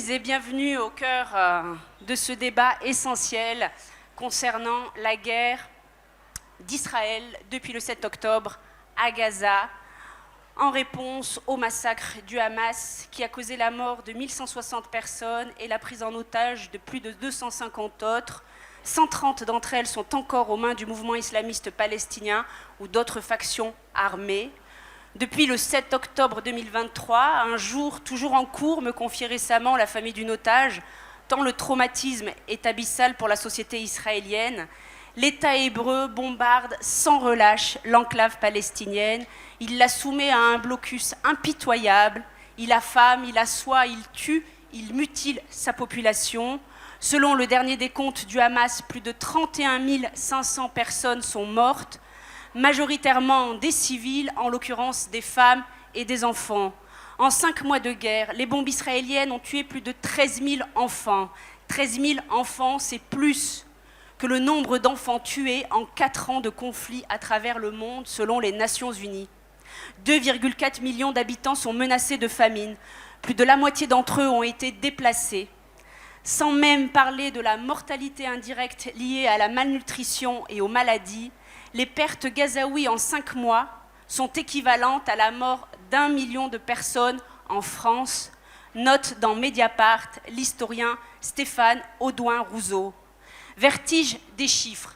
disais bienvenue au cœur de ce débat essentiel concernant la guerre d'Israël depuis le 7 octobre à Gaza, en réponse au massacre du Hamas qui a causé la mort de 1160 personnes et la prise en otage de plus de 250 autres. 130 d'entre elles sont encore aux mains du mouvement islamiste palestinien ou d'autres factions armées. Depuis le 7 octobre 2023, un jour toujours en cours, me confiait récemment la famille d'une otage, tant le traumatisme est abyssal pour la société israélienne. L'État hébreu bombarde sans relâche l'enclave palestinienne. Il la soumet à un blocus impitoyable. Il affame, il assoit, il tue, il mutile sa population. Selon le dernier décompte du Hamas, plus de 31 500 personnes sont mortes, majoritairement des civils, en l'occurrence des femmes et des enfants. En 5 mois de guerre, les bombes israéliennes ont tué plus de 13 000 enfants. 13 000 enfants, c'est plus que le nombre d'enfants tués en 4 ans de conflit à travers le monde, selon les Nations Unies. 2,4 millions d'habitants sont menacés de famine. Plus de la moitié d'entre eux ont été déplacés. Sans même parler de la mortalité indirecte liée à la malnutrition et aux maladies, les pertes gazaouis en 5 mois sont équivalentes à la mort d'1 million de personnes en France, note dans Mediapart l'historien Stéphane Audouin-Rousseau. Vertige des chiffres,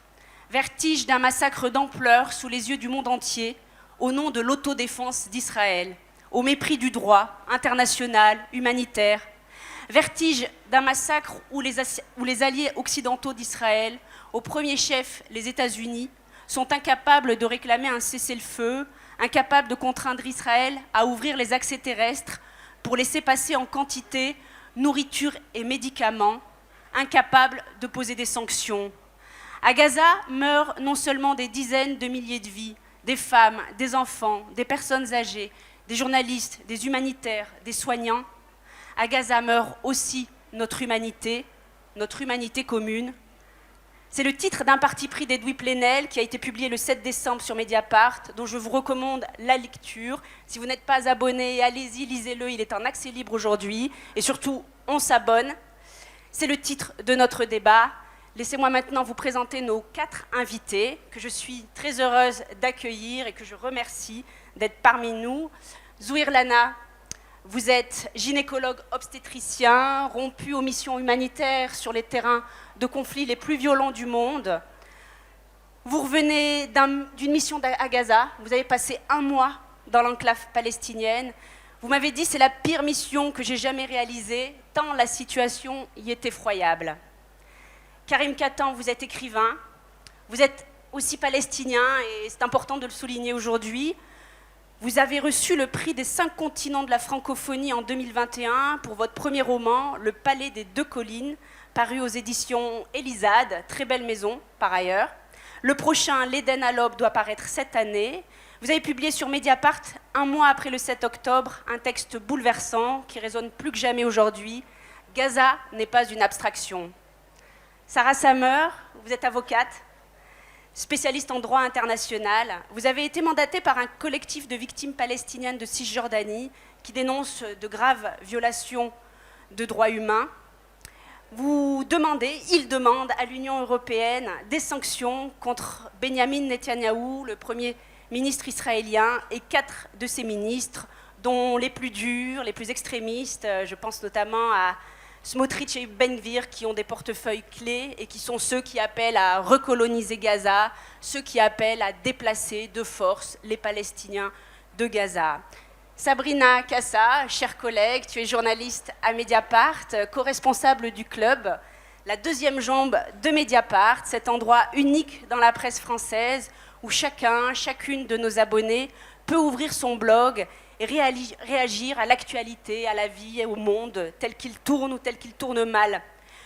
vertige d'un massacre d'ampleur sous les yeux du monde entier, au nom de l'autodéfense d'Israël, au mépris du droit international, humanitaire. Vertige d'un massacre où les alliés occidentaux d'Israël, au premier chef les États-Unis, sont incapables de réclamer un cessez-le-feu, incapables de contraindre Israël à ouvrir les accès terrestres pour laisser passer en quantité nourriture et médicaments, incapables de poser des sanctions. À Gaza meurent non seulement des dizaines de milliers de vies, des femmes, des enfants, des personnes âgées, des journalistes, des humanitaires, des soignants. À Gaza meurt aussi notre humanité commune. C'est le titre d'un parti pris d'Edoui Plenel qui a été publié le 7 décembre sur Mediapart, dont je vous recommande la lecture. Si vous n'êtes pas abonné, allez-y, lisez-le, il est en accès libre aujourd'hui. Et surtout, on s'abonne. C'est le titre de notre débat. Laissez-moi maintenant vous présenter nos 4 invités, que je suis très heureuse d'accueillir et que je remercie d'être parmi nous. Zouhir Lana, vous êtes gynécologue obstétricien, rompu aux missions humanitaires sur les terrains de conflits les plus violents du monde. Vous revenez d'une mission à Gaza, vous avez passé 1 mois dans l'enclave palestinienne. Vous m'avez dit, c'est la pire mission que j'ai jamais réalisée, tant la situation y est effroyable. Karim Katan, vous êtes écrivain, vous êtes aussi palestinien, et c'est important de le souligner aujourd'hui. Vous avez reçu le prix des 5 continents de la francophonie en 2021 pour votre premier roman, Le Palais des 2 collines, paru aux éditions Elisade, très belle maison par ailleurs. Le prochain, L'Éden à l'aube, doit paraître cette année. Vous avez publié sur Mediapart, 1 mois après le 7 octobre, un texte bouleversant qui résonne plus que jamais aujourd'hui. Gaza n'est pas une abstraction. Sarah Samer, vous êtes avocate, spécialiste en droit international. Vous avez été mandatée par un collectif de victimes palestiniennes de Cisjordanie qui dénonce de graves violations de droits humains. Ils demandent à l'Union européenne des sanctions contre Benyamin Netanyahou, le premier ministre israélien, et 4 de ses ministres, dont les plus durs, les plus extrémistes. Je pense notamment à Smotrich et Ben Gvir, qui ont des portefeuilles clés et qui sont ceux qui appellent à recoloniser Gaza, ceux qui appellent à déplacer de force les Palestiniens de Gaza. Sabrina Cassa, chère collègue, tu es journaliste à Mediapart, co-responsable du Club, la 2e jambe de Mediapart, cet endroit unique dans la presse française où chacune de nos abonnés peut ouvrir son blog et réagir à l'actualité, à la vie et au monde, tel qu'il tourne ou tel qu'il tourne mal.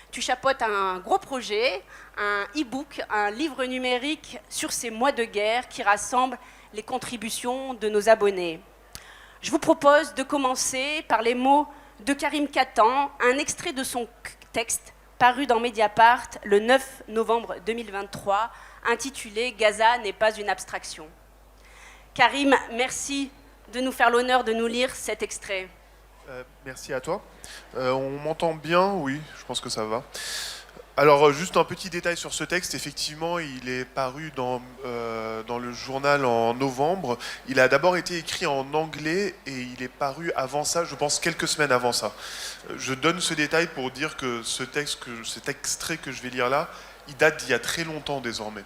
Tu chapeautes un gros projet, un e-book, un livre numérique sur ces mois de guerre qui rassemble les contributions de nos abonnés. Je vous propose de commencer par les mots de Karim Katan, un extrait de son texte paru dans Mediapart le 9 novembre 2023, intitulé « Gaza n'est pas une abstraction ». Karim, merci de nous faire l'honneur de nous lire cet extrait. Merci à toi. On m'entend bien? Oui, je pense que ça va. Alors, juste un petit détail sur ce texte. Effectivement, il est paru dans le journal en novembre. Il a d'abord été écrit en anglais et il est paru avant ça, je pense quelques semaines avant ça. Je donne ce détail pour dire que cet extrait que je vais lire là, il date d'il y a très longtemps désormais.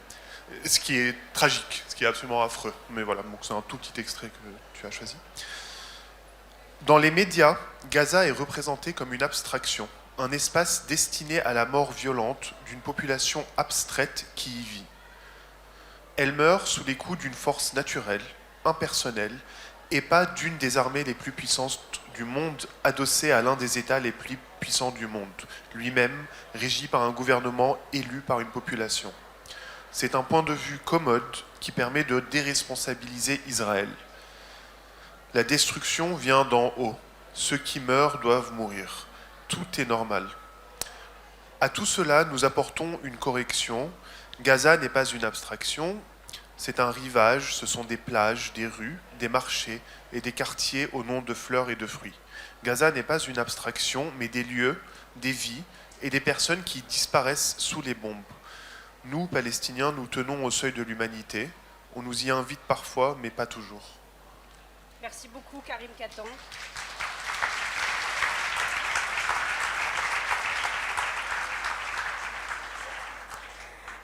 Ce qui est tragique, ce qui est absolument affreux. Mais voilà, donc c'est un tout petit extrait que tu as choisi. Dans les médias, Gaza est représenté comme une abstraction, un espace destiné à la mort violente d'une population abstraite qui y vit. Elle meurt sous les coups d'une force naturelle, impersonnelle, et pas d'une des armées les plus puissantes du monde, adossée à l'un des États les plus puissants du monde, lui-même régi par un gouvernement élu par une population. C'est un point de vue commode qui permet de déresponsabiliser Israël. La destruction vient d'en haut. Ceux qui meurent doivent mourir. Tout est normal. À tout cela, nous apportons une correction. Gaza n'est pas une abstraction, c'est un rivage, ce sont des plages, des rues, des marchés et des quartiers au nom de fleurs et de fruits. Gaza n'est pas une abstraction, mais des lieux, des vies et des personnes qui disparaissent sous les bombes. Nous, Palestiniens, nous tenons au seuil de l'humanité. On nous y invite parfois, mais pas toujours. Merci beaucoup, Karim Katan.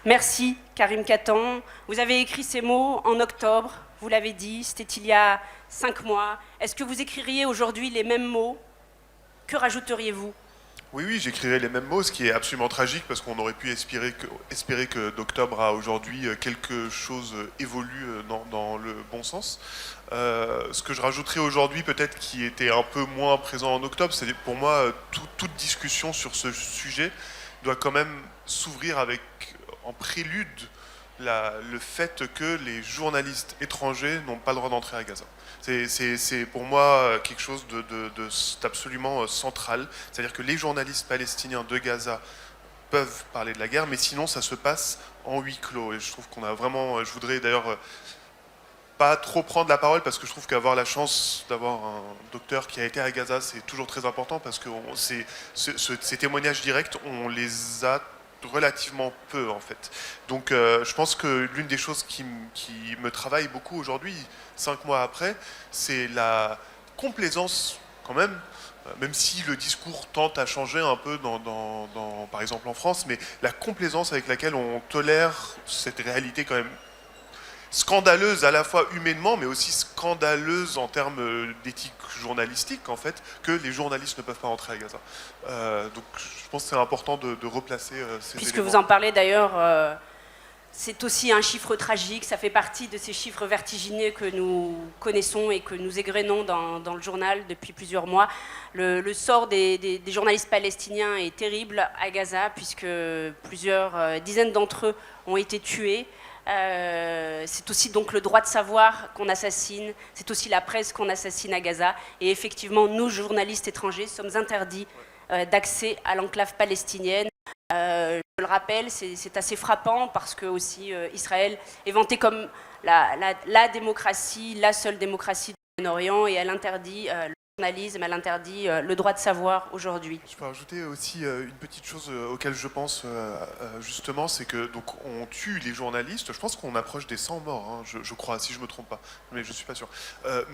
Merci, Karim Katan. Vous avez écrit ces mots en octobre, vous l'avez dit, c'était il y a 5 mois. Est-ce que vous écririez aujourd'hui les mêmes mots? Que rajouteriez-vous? Oui, j'écrirai les mêmes mots, ce qui est absolument tragique parce qu'on aurait pu espérer que d'octobre à aujourd'hui, quelque chose évolue dans le bon sens. Ce que je rajouterais aujourd'hui, peut-être qui était un peu moins présent en octobre, c'est pour moi, toute discussion sur ce sujet doit quand même s'ouvrir avec, en prélude, le fait que les journalistes étrangers n'ont pas le droit d'entrer à Gaza. C'est pour moi quelque chose d'absolument central. C'est-à-dire que les journalistes palestiniens de Gaza peuvent parler de la guerre, mais sinon ça se passe en huis clos. Et je trouve qu'on a vraiment... Je voudrais d'ailleurs pas trop prendre la parole parce que je trouve qu'avoir la chance d'avoir un docteur qui a été à Gaza, c'est toujours très important parce que ces témoignages directs, on les a relativement peu en fait. Donc je pense que l'une des choses qui me travaille beaucoup aujourd'hui, 5 mois après, c'est la complaisance quand même si le discours tente à changer un peu par exemple en France, mais la complaisance avec laquelle on tolère cette réalité quand même scandaleuse à la fois humainement, mais aussi scandaleuse en termes d'éthique journalistique, en fait, que les journalistes ne peuvent pas entrer à Gaza. Donc je pense que c'est important de replacer ces Puisque éléments. vous en parlez d'ailleurs, c'est aussi un chiffre tragique, ça fait partie de ces chiffres vertigineux que nous connaissons et que nous égrenons dans le journal depuis plusieurs mois. Le sort des journalistes palestiniens est terrible à Gaza, puisque plusieurs dizaines d'entre eux ont été tués. C'est aussi donc le droit de savoir qu'on assassine, c'est aussi la presse qu'on assassine à Gaza. Et effectivement, nous, journalistes étrangers, sommes interdits d'accès à l'enclave palestinienne. Je le rappelle, c'est assez frappant parce que aussi Israël est vanté comme la démocratie, la seule démocratie du Moyen-Orient, et elle interdit le journalisme, elle interdit le droit de savoir aujourd'hui. Je peux rajouter aussi une petite chose auquel je pense justement, c'est que donc on tue les journalistes. Je pense qu'on approche des 100 morts, hein, je crois, si je me trompe pas, mais je suis pas sûr.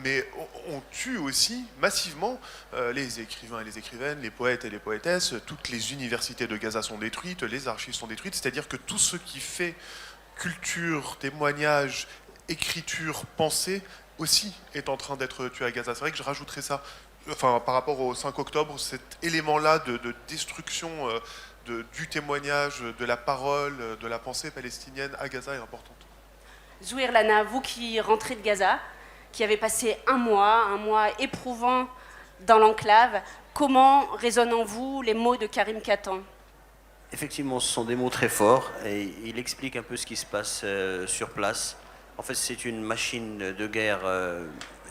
Mais on tue aussi massivement les écrivains et les écrivaines, les poètes et les poétesses. Toutes les universités de Gaza sont détruites, les archives sont détruites. C'est-à-dire que tout ce qui fait culture, témoignage, écriture, pensée aussi est en train d'être tué à Gaza. C'est vrai que je rajouterais ça. Enfin, par rapport au 5 octobre, cet élément-là de destruction du témoignage, de la parole, de la pensée palestinienne à Gaza est importante. Zouir Lana, vous qui rentrez de Gaza, qui avez passé un mois éprouvant dans l'enclave, comment résonnent en vous les mots de Karim Katan? Effectivement, ce sont des mots très forts et il explique un peu ce qui se passe sur place. En fait, c'est une machine de guerre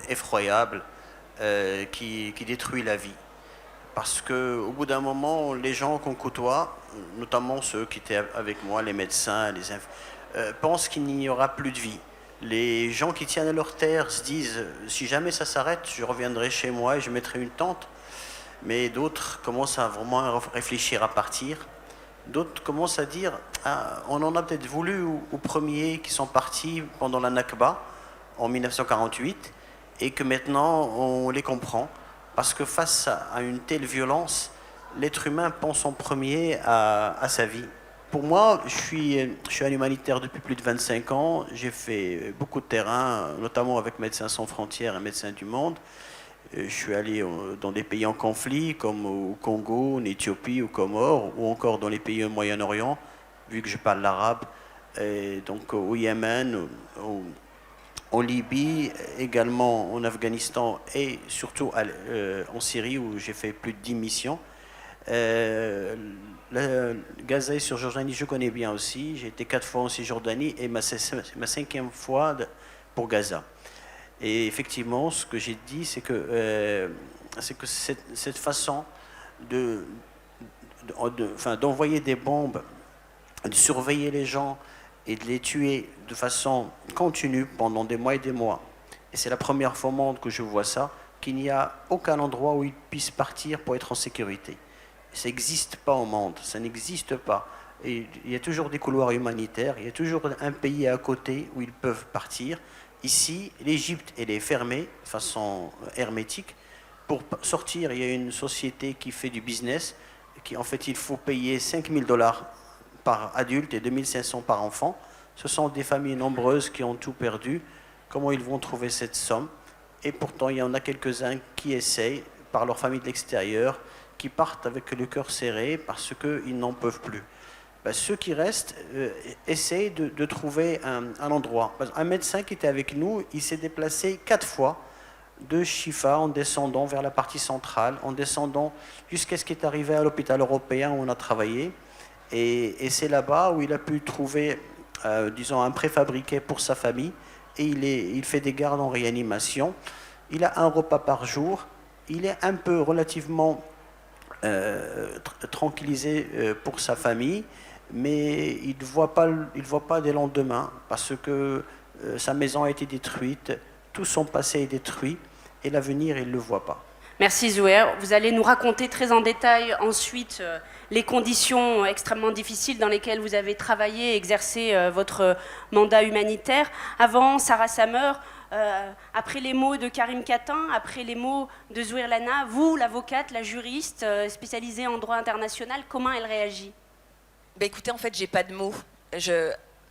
effroyable qui détruit la vie. Parce qu'au bout d'un moment, les gens qu'on côtoie, notamment ceux qui étaient avec moi, les médecins, pensent qu'il n'y aura plus de vie. Les gens qui tiennent à leur terre se disent, si jamais ça s'arrête, je reviendrai chez moi et je mettrai une tente. mais d'autres commencent à vraiment réfléchir à partir. D'autres commencent à dire, ah, on en a peut-être voulu aux premiers qui sont partis pendant la Nakba en 1948 et que maintenant on les comprend. Parce que face à une telle violence, l'être humain pense en premier à sa vie. Pour moi, je suis un humanitaire depuis plus de 25 ans. J'ai fait beaucoup de terrain, notamment avec Médecins sans frontières et Médecins du monde. Je suis allé dans des pays en conflit, comme au Congo, en Éthiopie, aux Comores, ou encore dans les pays au Moyen-Orient, vu que je parle l'arabe, donc au Yémen, en Libye, également en Afghanistan et surtout en Syrie, où j'ai fait plus de 10 missions. Gaza et Cisjordanie, je connais bien aussi. J'ai été 4 fois en Cisjordanie et ma 5e fois pour Gaza. Et effectivement, ce que j'ai dit, c'est que cette façon d'envoyer des bombes, de surveiller les gens et de les tuer de façon continue pendant des mois et des mois. Et c'est la première fois au monde que je vois ça, qu'il n'y a aucun endroit où ils puissent partir pour être en sécurité. Ça n'existe pas au monde, ça n'existe pas. Et il y a toujours des couloirs humanitaires, il y a toujours un pays à côté où ils peuvent partir. Ici, l'Égypte, elle est fermée de façon hermétique. Pour sortir, il y a une société qui fait du business, en fait, il faut payer $5 000 par adulte et 2 500 par enfant. Ce sont des familles nombreuses qui ont tout perdu. Comment ils vont trouver cette somme? Et pourtant, il y en a quelques-uns qui essayent, par leur famille de l'extérieur, qui partent avec le cœur serré parce qu'ils n'en peuvent plus. Ceux qui restent essayent de trouver un endroit. Un médecin qui était avec nous, il s'est déplacé 4 fois de Chifa en descendant vers la partie centrale, en descendant jusqu'à ce qu'il est arrivé à l'hôpital européen où on a travaillé. Et c'est là-bas où il a pu trouver, disons, un préfabriqué pour sa famille. Et il fait des gardes en réanimation. Il a un repas par jour. Il est un peu relativement tranquillisé pour sa famille. Mais il ne voit pas des lendemains parce que sa maison a été détruite, tout son passé est détruit et l'avenir, il ne le voit pas. Merci Zouher. Vous allez nous raconter très en détail ensuite les conditions extrêmement difficiles dans lesquelles vous avez travaillé et exercé votre mandat humanitaire. Avant, Sarah Samer, après les mots de Karim Katin, après les mots de Zouher Lana, vous, l'avocate, la juriste spécialisée en droit international, comment elle réagit ? Écoutez, en fait, j'ai pas de mots.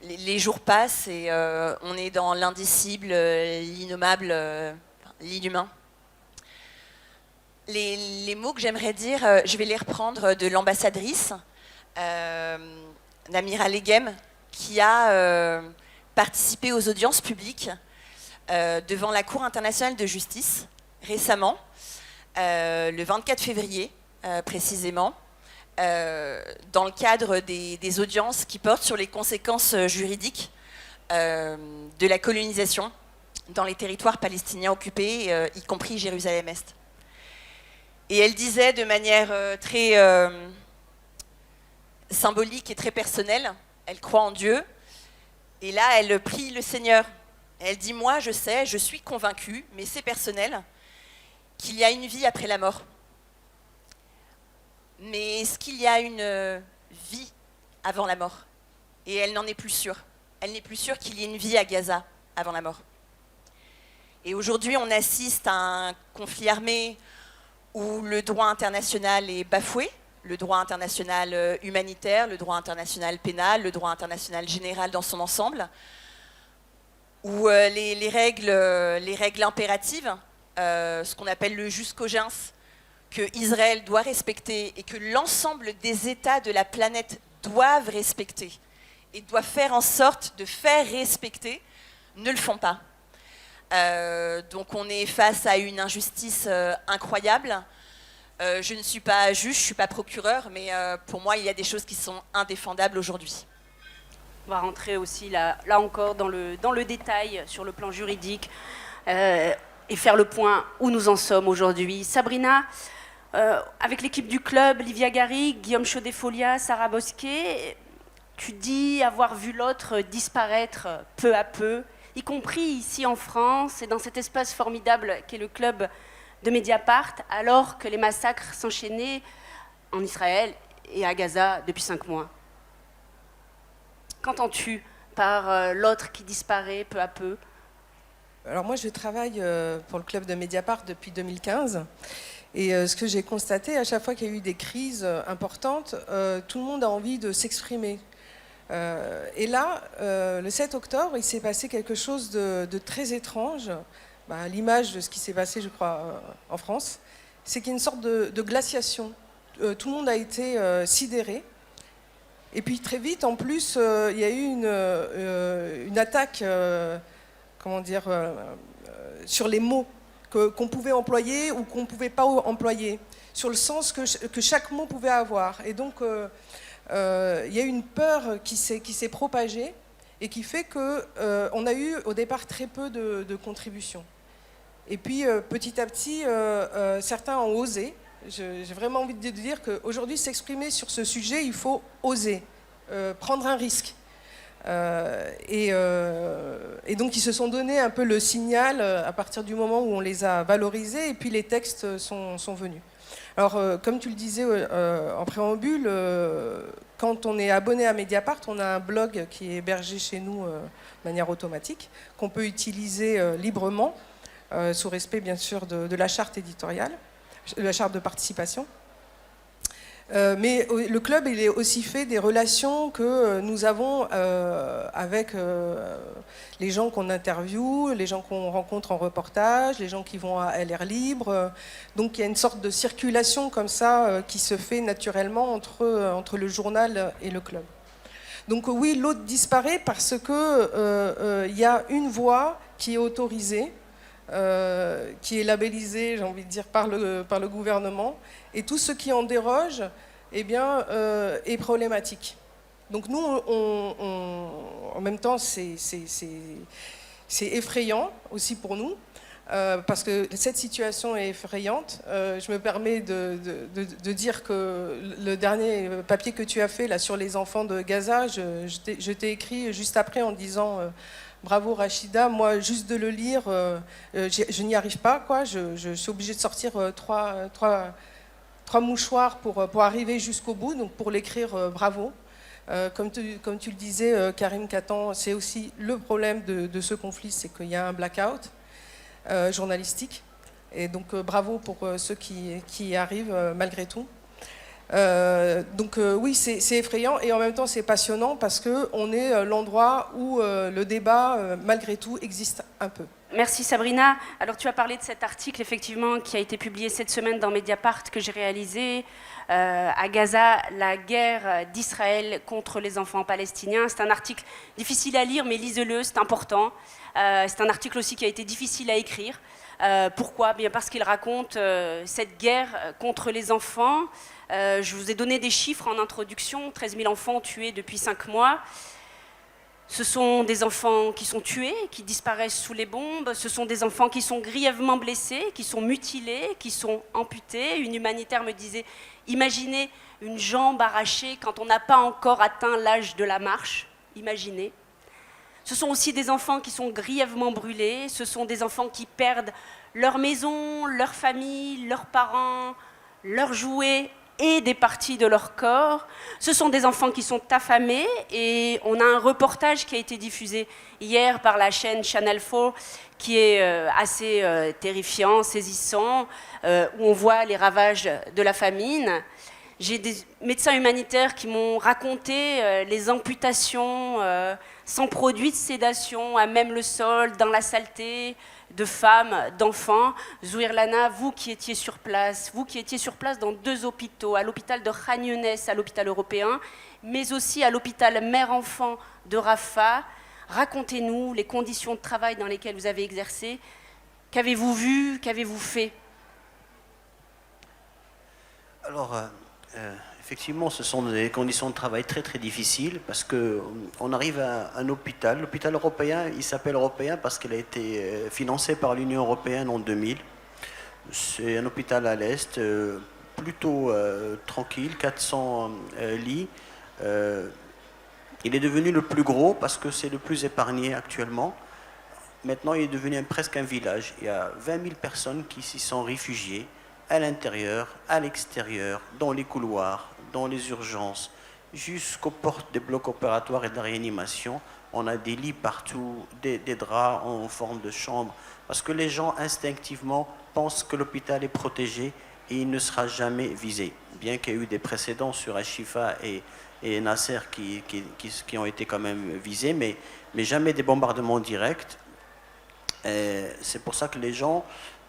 Les jours passent et on est dans l'indicible, l'innommable, l'inhumain. Les mots que j'aimerais dire, je vais les reprendre de l'ambassadrice, Namira Leghem, qui a participé aux audiences publiques devant la Cour internationale de justice récemment, le 24 février précisément. Dans le cadre des audiences qui portent sur les conséquences juridiques de la colonisation dans les territoires palestiniens occupés, y compris Jérusalem-Est. Et elle disait de manière très symbolique et très personnelle, elle croit en Dieu, et là elle prie le Seigneur. Elle dit « Moi je sais, je suis convaincue, mais c'est personnel, qu'il y a une vie après la mort. » Mais est-ce qu'il y a une vie avant la mort? Et elle n'en est plus sûre. Elle n'est plus sûre qu'il y ait une vie à Gaza avant la mort. Et aujourd'hui, on assiste à un conflit armé où le droit international est bafoué, le droit international humanitaire, le droit international pénal, le droit international général dans son ensemble, où les règles impératives, ce qu'on appelle le jus cogens, que Israël doit respecter et que l'ensemble des États de la planète doivent respecter et doivent faire en sorte de faire respecter, ne le font pas. Donc on est face à une injustice incroyable. Je ne suis pas juge, je ne suis pas procureur, mais pour moi, il y a des choses qui sont indéfendables aujourd'hui. On va rentrer aussi là encore dans le détail sur le plan juridique et faire le point où nous en sommes aujourd'hui. Sabrina, avec l'équipe du club, Livia Garrigue, Guillaume Chaudet-Folia, Sarah Bosquet, tu dis avoir vu l'autre disparaître peu à peu, y compris ici en France et dans cet espace formidable qu'est le club de Mediapart, alors que les massacres s'enchaînaient en Israël et à Gaza depuis 5 mois. Qu'entends-tu par l'autre qui disparaît peu à peu? Alors moi, je travaille pour le club de Mediapart depuis 2015. Et ce que j'ai constaté, à chaque fois qu'il y a eu des crises importantes, tout le monde a envie de s'exprimer. Et là, le 7 octobre, il s'est passé quelque chose de très étrange, à l'image de ce qui s'est passé, je crois, en France. C'est qu'il y a une sorte de glaciation. Tout le monde a été sidéré. Et puis très vite, en plus, il y a eu une attaque, sur les mots qu'on pouvait employer ou qu'on ne pouvait pas employer, sur le sens que chaque mot pouvait avoir. Et donc, il y a eu une peur qui s'est propagée et qui fait qu'on a eu au départ très peu de contributions. Et puis, petit à petit, certains ont osé. J'ai vraiment envie de dire qu'aujourd'hui, s'exprimer sur ce sujet, il faut oser, prendre un risque. Et donc ils se sont donné un peu le signal à partir du moment où on les a valorisés, et puis les textes sont venus. Alors comme tu le disais en préambule, quand on est abonné à Mediapart, on a un blog qui est hébergé chez nous de manière automatique, qu'on peut utiliser librement, sous respect bien sûr de la charte éditoriale, de la charte de participation. Mais le club, il est aussi fait des relations que nous avons avec les gens qu'on interviewe, les gens qu'on rencontre en reportage, les gens qui vont à LR Libre. Donc il y a une sorte de circulation comme ça qui se fait naturellement entre le journal et le club. Donc oui, l'autre disparaît parce que y a une voix qui est autorisée, qui est labellisée, j'ai envie de dire, par le gouvernement, et tout ce qui en déroge, eh bien, est problématique. Donc nous, en même temps, c'est effrayant aussi pour nous, parce que cette situation est effrayante. Je me permets de dire que le dernier papier que tu as fait là, sur les enfants de Gaza, je t'ai écrit juste après en disant... Bravo Rachida, moi juste de le lire, je n'y arrive pas, quoi. Je suis obligée de sortir trois mouchoirs pour arriver jusqu'au bout, donc pour l'écrire, bravo. Comme tu le disais, Karim Katan, c'est aussi le problème de ce conflit, c'est qu'il y a un blackout journalistique. Et donc bravo pour ceux qui y arrivent malgré tout. Donc oui, c'est effrayant et en même temps c'est passionnant parce qu'on est l'endroit où le débat, malgré tout, existe un peu. Merci Sabrina. Alors tu as parlé de cet article effectivement qui a été publié cette semaine dans Mediapart que j'ai réalisé à Gaza, la guerre d'Israël contre les enfants palestiniens. C'est un article difficile à lire mais lisez-le, c'est important. C'est un article aussi qui a été difficile à écrire. Pourquoi ? Bien parce qu'il raconte cette guerre contre les enfants. Je vous ai donné des chiffres en introduction, 13 000 enfants tués depuis 5 mois. Ce sont des enfants qui sont tués, qui disparaissent sous les bombes. Ce sont des enfants qui sont grièvement blessés, qui sont mutilés, qui sont amputés. Une humanitaire me disait, imaginez une jambe arrachée quand on n'a pas encore atteint l'âge de la marche. Imaginez. Ce sont aussi des enfants qui sont grièvement brûlés. Ce sont des enfants qui perdent leur maison, leur famille, leurs parents, leurs jouets et des parties de leur corps. Ce sont des enfants qui sont affamés et on a un reportage qui a été diffusé hier par la chaîne Channel 4 qui est assez terrifiant, saisissant, où on voit les ravages de la famine. J'ai des médecins humanitaires qui m'ont raconté les amputations sans produit de sédation, à même le sol, dans la saleté, de femmes, d'enfants. Zouir Lana, vous qui étiez sur place dans 2 hôpitaux, à l'hôpital de Khan Younes, à l'hôpital européen, mais aussi à l'hôpital mère-enfant de Rafah. Racontez-nous les conditions de travail dans lesquelles vous avez exercé. Qu'avez-vous vu, qu'avez-vous fait ? Alors, effectivement, ce sont des conditions de travail très très difficiles parce qu'on arrive à un hôpital. L'hôpital européen, il s'appelle européen parce qu'il a été financé par l'Union européenne en 2000. C'est un hôpital à l'Est, plutôt tranquille, 400 lits. Il est devenu le plus gros parce que c'est le plus épargné actuellement. maintenant il est devenu presque un village. Il y a 20 000 personnes qui s'y sont réfugiées, à l'intérieur, à l'extérieur, dans les couloirs, dans les urgences, jusqu'aux portes des blocs opératoires et de la réanimation. On a des lits partout, des draps en forme de chambre, parce que les gens instinctivement pensent que l'hôpital est protégé et il ne sera jamais visé. Bien qu'il y ait eu des précédents sur Al-Shifa et Nasser qui ont été quand même visés, mais jamais des bombardements directs. C'est pour ça que les gens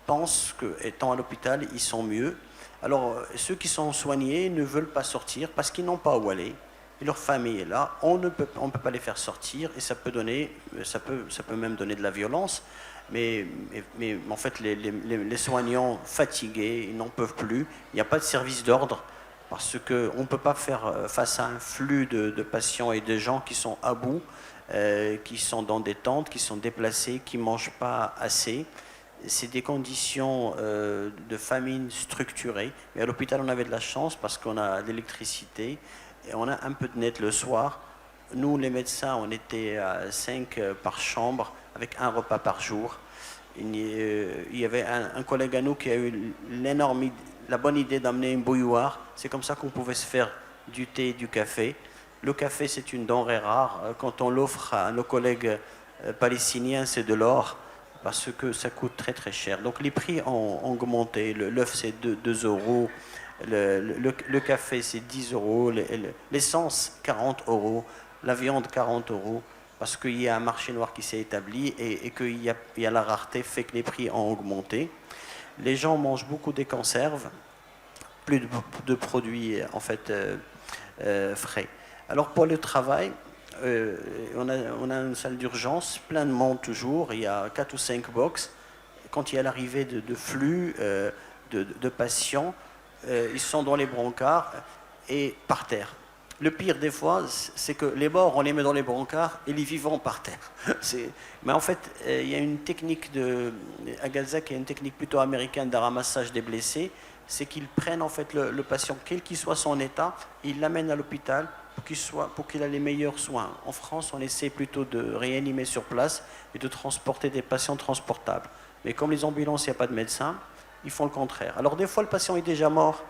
pensent qu'étant à l'hôpital, ils sont mieux. Alors, ceux qui sont soignés ne veulent pas sortir parce qu'ils n'ont pas où aller. Et leur famille est là. On ne peut pas les faire sortir et ça peut même donner de la violence. Mais en fait, les soignants fatigués, ils n'en peuvent plus. Il n'y a pas de service d'ordre parce qu'on ne peut pas faire face à un flux de patients et de gens qui sont à bout, qui sont dans des tentes, qui sont déplacés, qui ne mangent pas assez. C'est des conditions de famine structurées. Mais à l'hôpital, on avait de la chance parce qu'on a l'électricité et on a un peu de net le soir. Nous, les médecins, on était à 5 par chambre avec un repas par jour. Il y avait un collègue à nous qui a eu la bonne idée d'amener une bouilloire. C'est comme ça qu'on pouvait se faire du thé et du café. Le café, c'est une denrée rare. Quand on l'offre à nos collègues palestiniens, c'est de l'or parce que ça coûte très très cher. Donc les prix ont augmenté. L'œuf, c'est 2 euros. Le café, c'est 10 euros. L'essence, 40 euros. La viande, 40 euros. Parce qu'il y a un marché noir qui s'est établi et qu'il y a la rareté fait que les prix ont augmenté. Les gens mangent beaucoup des conserves, plus de produits en fait frais. Alors pour le travail, on a une salle d'urgence, plein de monde toujours, il y a 4 ou 5 box. Quand il y a l'arrivée de flux de patients, ils sont dans les brancards et par terre. Le pire des fois, c'est que les morts, on les met dans les brancards et les vivants par terre. Mais en fait, il y a une technique à Gaza qui est une technique plutôt américaine de ramassage des blessés. C'est qu'ils prennent en fait le patient, quel qu'il soit son état, ils l'amènent à l'hôpital pour qu'il ait les meilleurs soins. En France, on essaie plutôt de réanimer sur place et de transporter des patients transportables. Mais comme les ambulances, il n'y a pas de médecin, ils font le contraire. Alors des fois, le patient est déjà mort,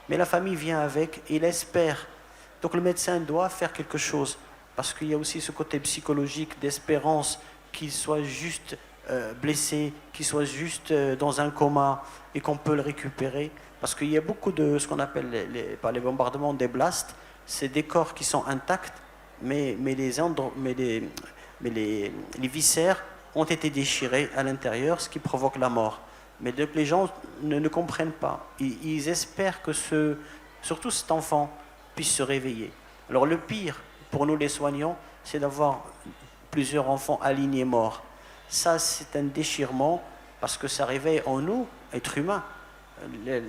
mais la famille vient avec et il espère. Donc le médecin doit faire quelque chose, parce qu'il y a aussi ce côté psychologique d'espérance qu'il soit juste blessé, qu'il soit juste dans un coma et qu'on peut le récupérer. Parce qu'il y a beaucoup de ce qu'on appelle par les bombardements des blasts, c'est des corps qui sont intacts, mais les viscères ont été déchirés à l'intérieur, ce qui provoque la mort. Mais donc les gens ne comprennent pas. Ils espèrent que surtout cet enfant puisse se réveiller. Alors le pire pour nous les soignants, c'est d'avoir plusieurs enfants alignés morts. Ça, c'est un déchirement parce que ça réveille en nous, êtres humains,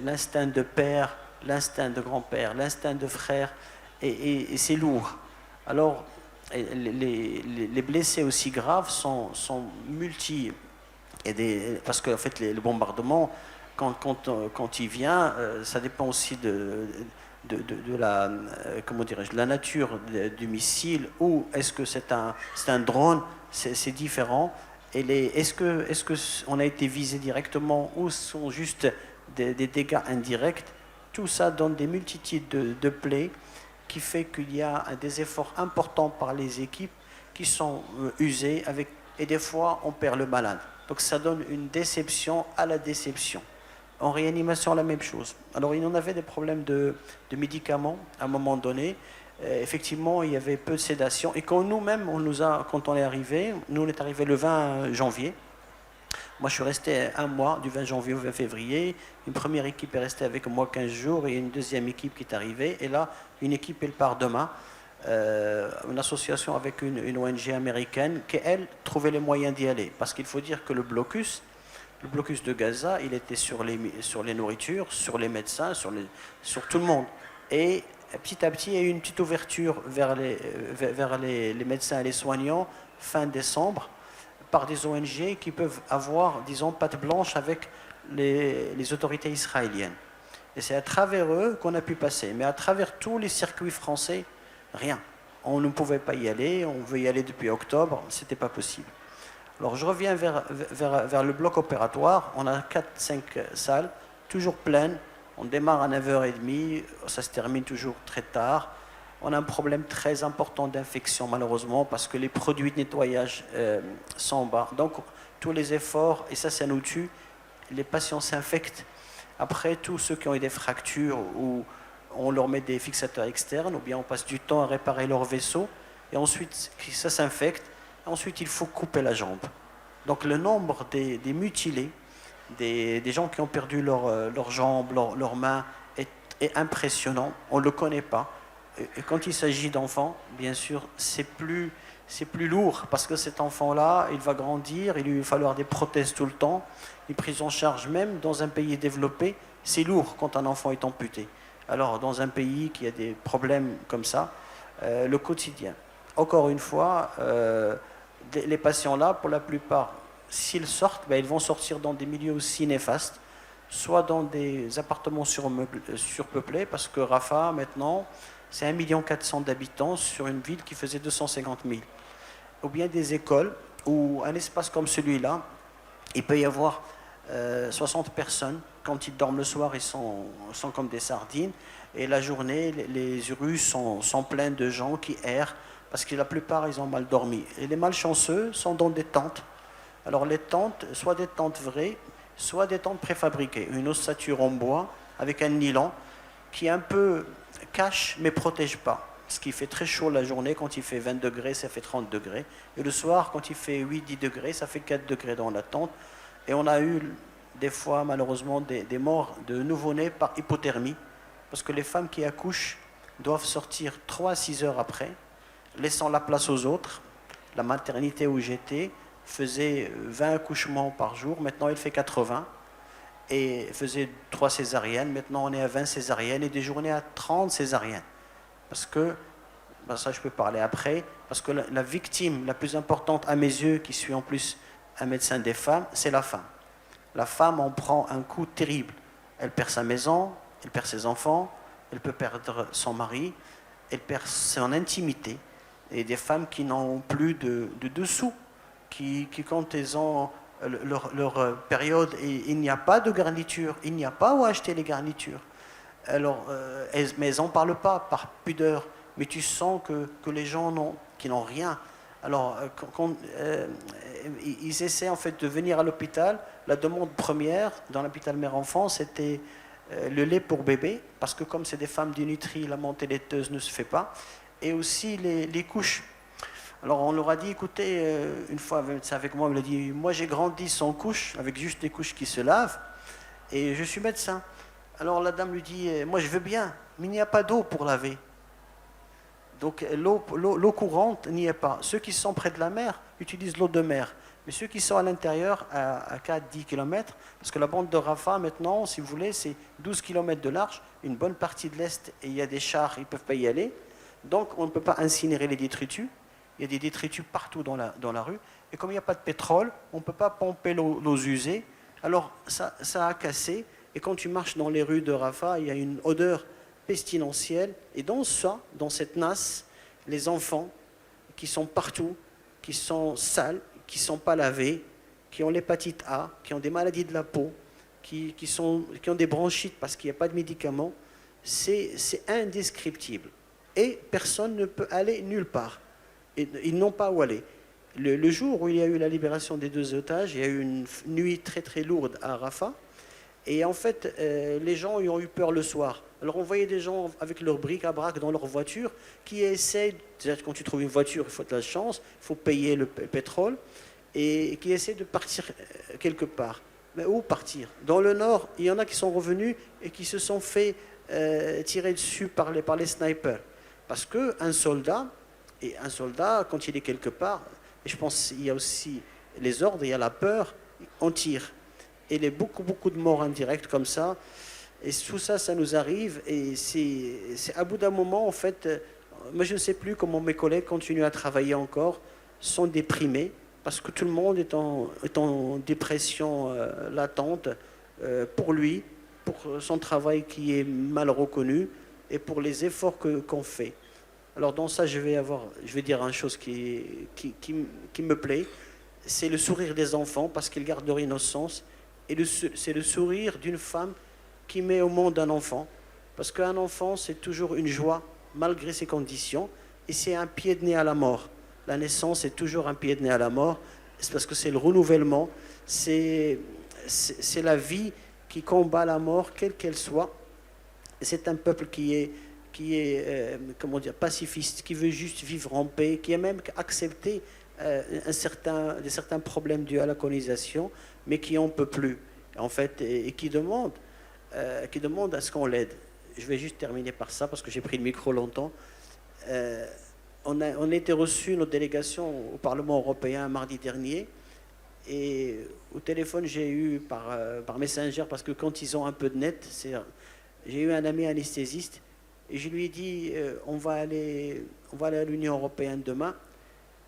l'instinct de père, l'instinct de grand-père, l'instinct de frère, et c'est lourd. Alors les blessés aussi graves sont multi. Parce que en fait, le bombardement, quand il vient, ça dépend aussi de la, comment dirais-je, de la nature du missile, ou est-ce que c'est un drone, c'est différent. Est-ce que on a été visé directement ou sont juste des dégâts indirects? Tout ça donne des multitudes de plaies qui fait qu'il y a des efforts importants par les équipes qui sont usées et des fois on perd le malade. Donc ça donne une déception à la déception. En réanimation, la même chose. Alors, il y en avait des problèmes de médicaments à un moment donné. Effectivement, il y avait peu de sédation. Et quand nous-mêmes, quand on est arrivé, nous, on est arrivé le 20 janvier. Moi, je suis resté un mois, du 20 janvier au 20 février. Une première équipe est restée avec moi 15 jours et une deuxième équipe qui est arrivée. Et là, une équipe, elle part demain. Une association avec une ONG américaine qui, elle, trouvait les moyens d'y aller. Parce qu'il faut dire que le blocus de Gaza, il était sur les nourritures, sur les médecins, sur tout le monde. Et petit à petit, il y a eu une petite ouverture vers les médecins et les soignants fin décembre par des ONG qui peuvent avoir, disons, patte blanche avec les autorités israéliennes. Et c'est à travers eux qu'on a pu passer. Mais à travers tous les circuits français, rien. On ne pouvait pas y aller, on veut y aller depuis octobre, ce n'était pas possible. Alors je reviens vers le bloc opératoire. On a 4-5 salles, toujours pleines. On démarre à 9h30, ça se termine toujours très tard. On a un problème très important d'infection malheureusement parce que les produits de nettoyage sont bas. Donc tous les efforts, et ça nous tue, les patients s'infectent. Après, tous ceux qui ont eu des fractures ou on leur met des fixateurs externes ou bien on passe du temps à réparer leur vaisseau et ensuite ça s'infecte. Ensuite, il faut couper la jambe. Donc le nombre des mutilés, des gens qui ont perdu leurs jambes, leurs mains est impressionnant. On ne le connaît pas. Et quand il s'agit d'enfants, bien sûr, c'est plus lourd parce que cet enfant-là, il va grandir, il lui va falloir des prothèses tout le temps, une prise en charge même dans un pays développé, c'est lourd quand un enfant est amputé. Alors dans un pays qui a des problèmes comme ça, le quotidien. Encore une fois, les patients-là, pour la plupart, s'ils sortent, ils vont sortir dans des milieux aussi néfastes, soit dans des appartements surpeuplés, parce que Rafah, maintenant, c'est 1,4 million d'habitants sur une ville qui faisait 250 000. Ou bien des écoles, ou un espace comme celui-là, il peut y avoir 60 personnes. Quand ils dorment le soir, ils sont comme des sardines. Et la journée, les rues sont pleines de gens qui errent, parce que la plupart, ils ont mal dormi. Et les malchanceux sont dans des tentes. Alors les tentes, soit des tentes vraies, soit des tentes préfabriquées. Une ossature en bois avec un nylon qui un peu cache mais protège pas. Ce qui fait très chaud la journée, quand il fait 20 degrés, ça fait 30 degrés. Et le soir, quand il fait 8-10 degrés, ça fait 4 degrés dans la tente. Et on a eu des fois, malheureusement, des morts de nouveau-nés par hypothermie. Parce que les femmes qui accouchent doivent sortir 3 à 6 heures après, laissant la place aux autres. La maternité où j'étais faisait 20 accouchements par jour, maintenant elle fait 80. Et faisait 3 césariennes, maintenant on est à 20 césariennes et des journées à 30 césariennes. Parce que, ça je peux parler après, parce que la victime la plus importante à mes yeux, qui suis en plus un médecin des femmes, c'est la femme. La femme en prend un coup terrible. Elle perd sa maison, elle perd ses enfants, elle peut perdre son mari, elle perd son intimité. Et des femmes qui n'ont plus de dessous, qui quand elles ont leur période et il n'y a pas de garniture, il n'y a pas où acheter les garnitures. Alors, mais elles n'en parlent pas par pudeur, mais tu sens que les gens qui n'ont rien. Alors, ils essaient en fait de venir à l'hôpital. La demande première dans l'hôpital mère-enfant, c'était le lait pour bébé, parce que comme c'est des femmes dénutries, la montée laiteuse ne se fait pas. Et aussi les couches. Alors on leur a dit, écoutez, une fois avec moi, il m'a dit, moi j'ai grandi sans couche, avec juste des couches qui se lavent, et je suis médecin. Alors la dame lui dit, moi je veux bien, mais il n'y a pas d'eau pour laver. Donc l'eau courante n'y est pas. Ceux qui sont près de la mer utilisent l'eau de mer, mais ceux qui sont à l'intérieur, à 4-10 km, parce que la bande de Rafah maintenant, si vous voulez, c'est 12 km de large, une bonne partie de l'Est, et il y a des chars, ils ne peuvent pas y aller. Donc on ne peut pas incinérer les détritus. Il y a des détritus partout dans la rue. Et comme il n'y a pas de pétrole, on ne peut pas pomper l'eau usée. Alors ça a cassé. Et quand tu marches dans les rues de Rafah, il y a une odeur pestilentielle. Et dans cette nasse, les enfants qui sont partout, qui sont sales, qui ne sont pas lavés, qui ont l'hépatite A, qui ont des maladies de la peau, qui ont des bronchites parce qu'il n'y a pas de médicaments, c'est indescriptible. Et personne ne peut aller nulle part. Et ils n'ont pas où aller. Le jour où il y a eu la libération des 2 otages, il y a eu une nuit très très lourde à Rafah. Et en fait, les gens ont eu peur le soir. Alors on voyait des gens avec leurs bric-à-brac dans leur voiture qui essayent, c'est-à-dire quand tu trouves une voiture, il faut de la chance, il faut payer le pétrole, et qui essaient de partir quelque part. Mais où partir? Dans le nord, il y en a qui sont revenus et qui se sont fait tirer dessus par les snipers. Parce qu'un soldat, quand il est quelque part, et je pense qu'il y a aussi les ordres, il y a la peur, on tire. Et il y a beaucoup de morts indirectes comme ça. Et tout ça, ça nous arrive. Et c'est à bout d'un moment, en fait, moi je ne sais plus comment mes collègues continuent à travailler encore, sont déprimés, parce que tout le monde est en dépression latente pour lui, pour son travail qui est mal reconnu, et pour les efforts qu'on fait. Alors dans ça, je vais dire une chose qui me plaît, c'est le sourire des enfants parce qu'ils gardent leur innocence, et c'est le sourire d'une femme qui met au monde un enfant, parce qu'un enfant, c'est toujours une joie malgré ses conditions, et c'est un pied de nez à la mort. La naissance est toujours un pied de nez à la mort, c'est parce que c'est le renouvellement, c'est la vie qui combat la mort, quelle qu'elle soit. C'est un peuple qui est comment dire, pacifiste, qui veut juste vivre en paix, qui a même accepté certains problèmes dus à la colonisation, mais qui n'en peut plus, en fait, et qui demande à ce qu'on l'aide. Je vais juste terminer par ça, parce que j'ai pris le micro longtemps. On a été reçus, notre délégation, au Parlement européen mardi dernier, et au téléphone, j'ai eu par Messenger, parce que quand ils ont un peu de net, j'ai eu un ami anesthésiste, et je lui ai dit, on va aller à l'Union européenne demain.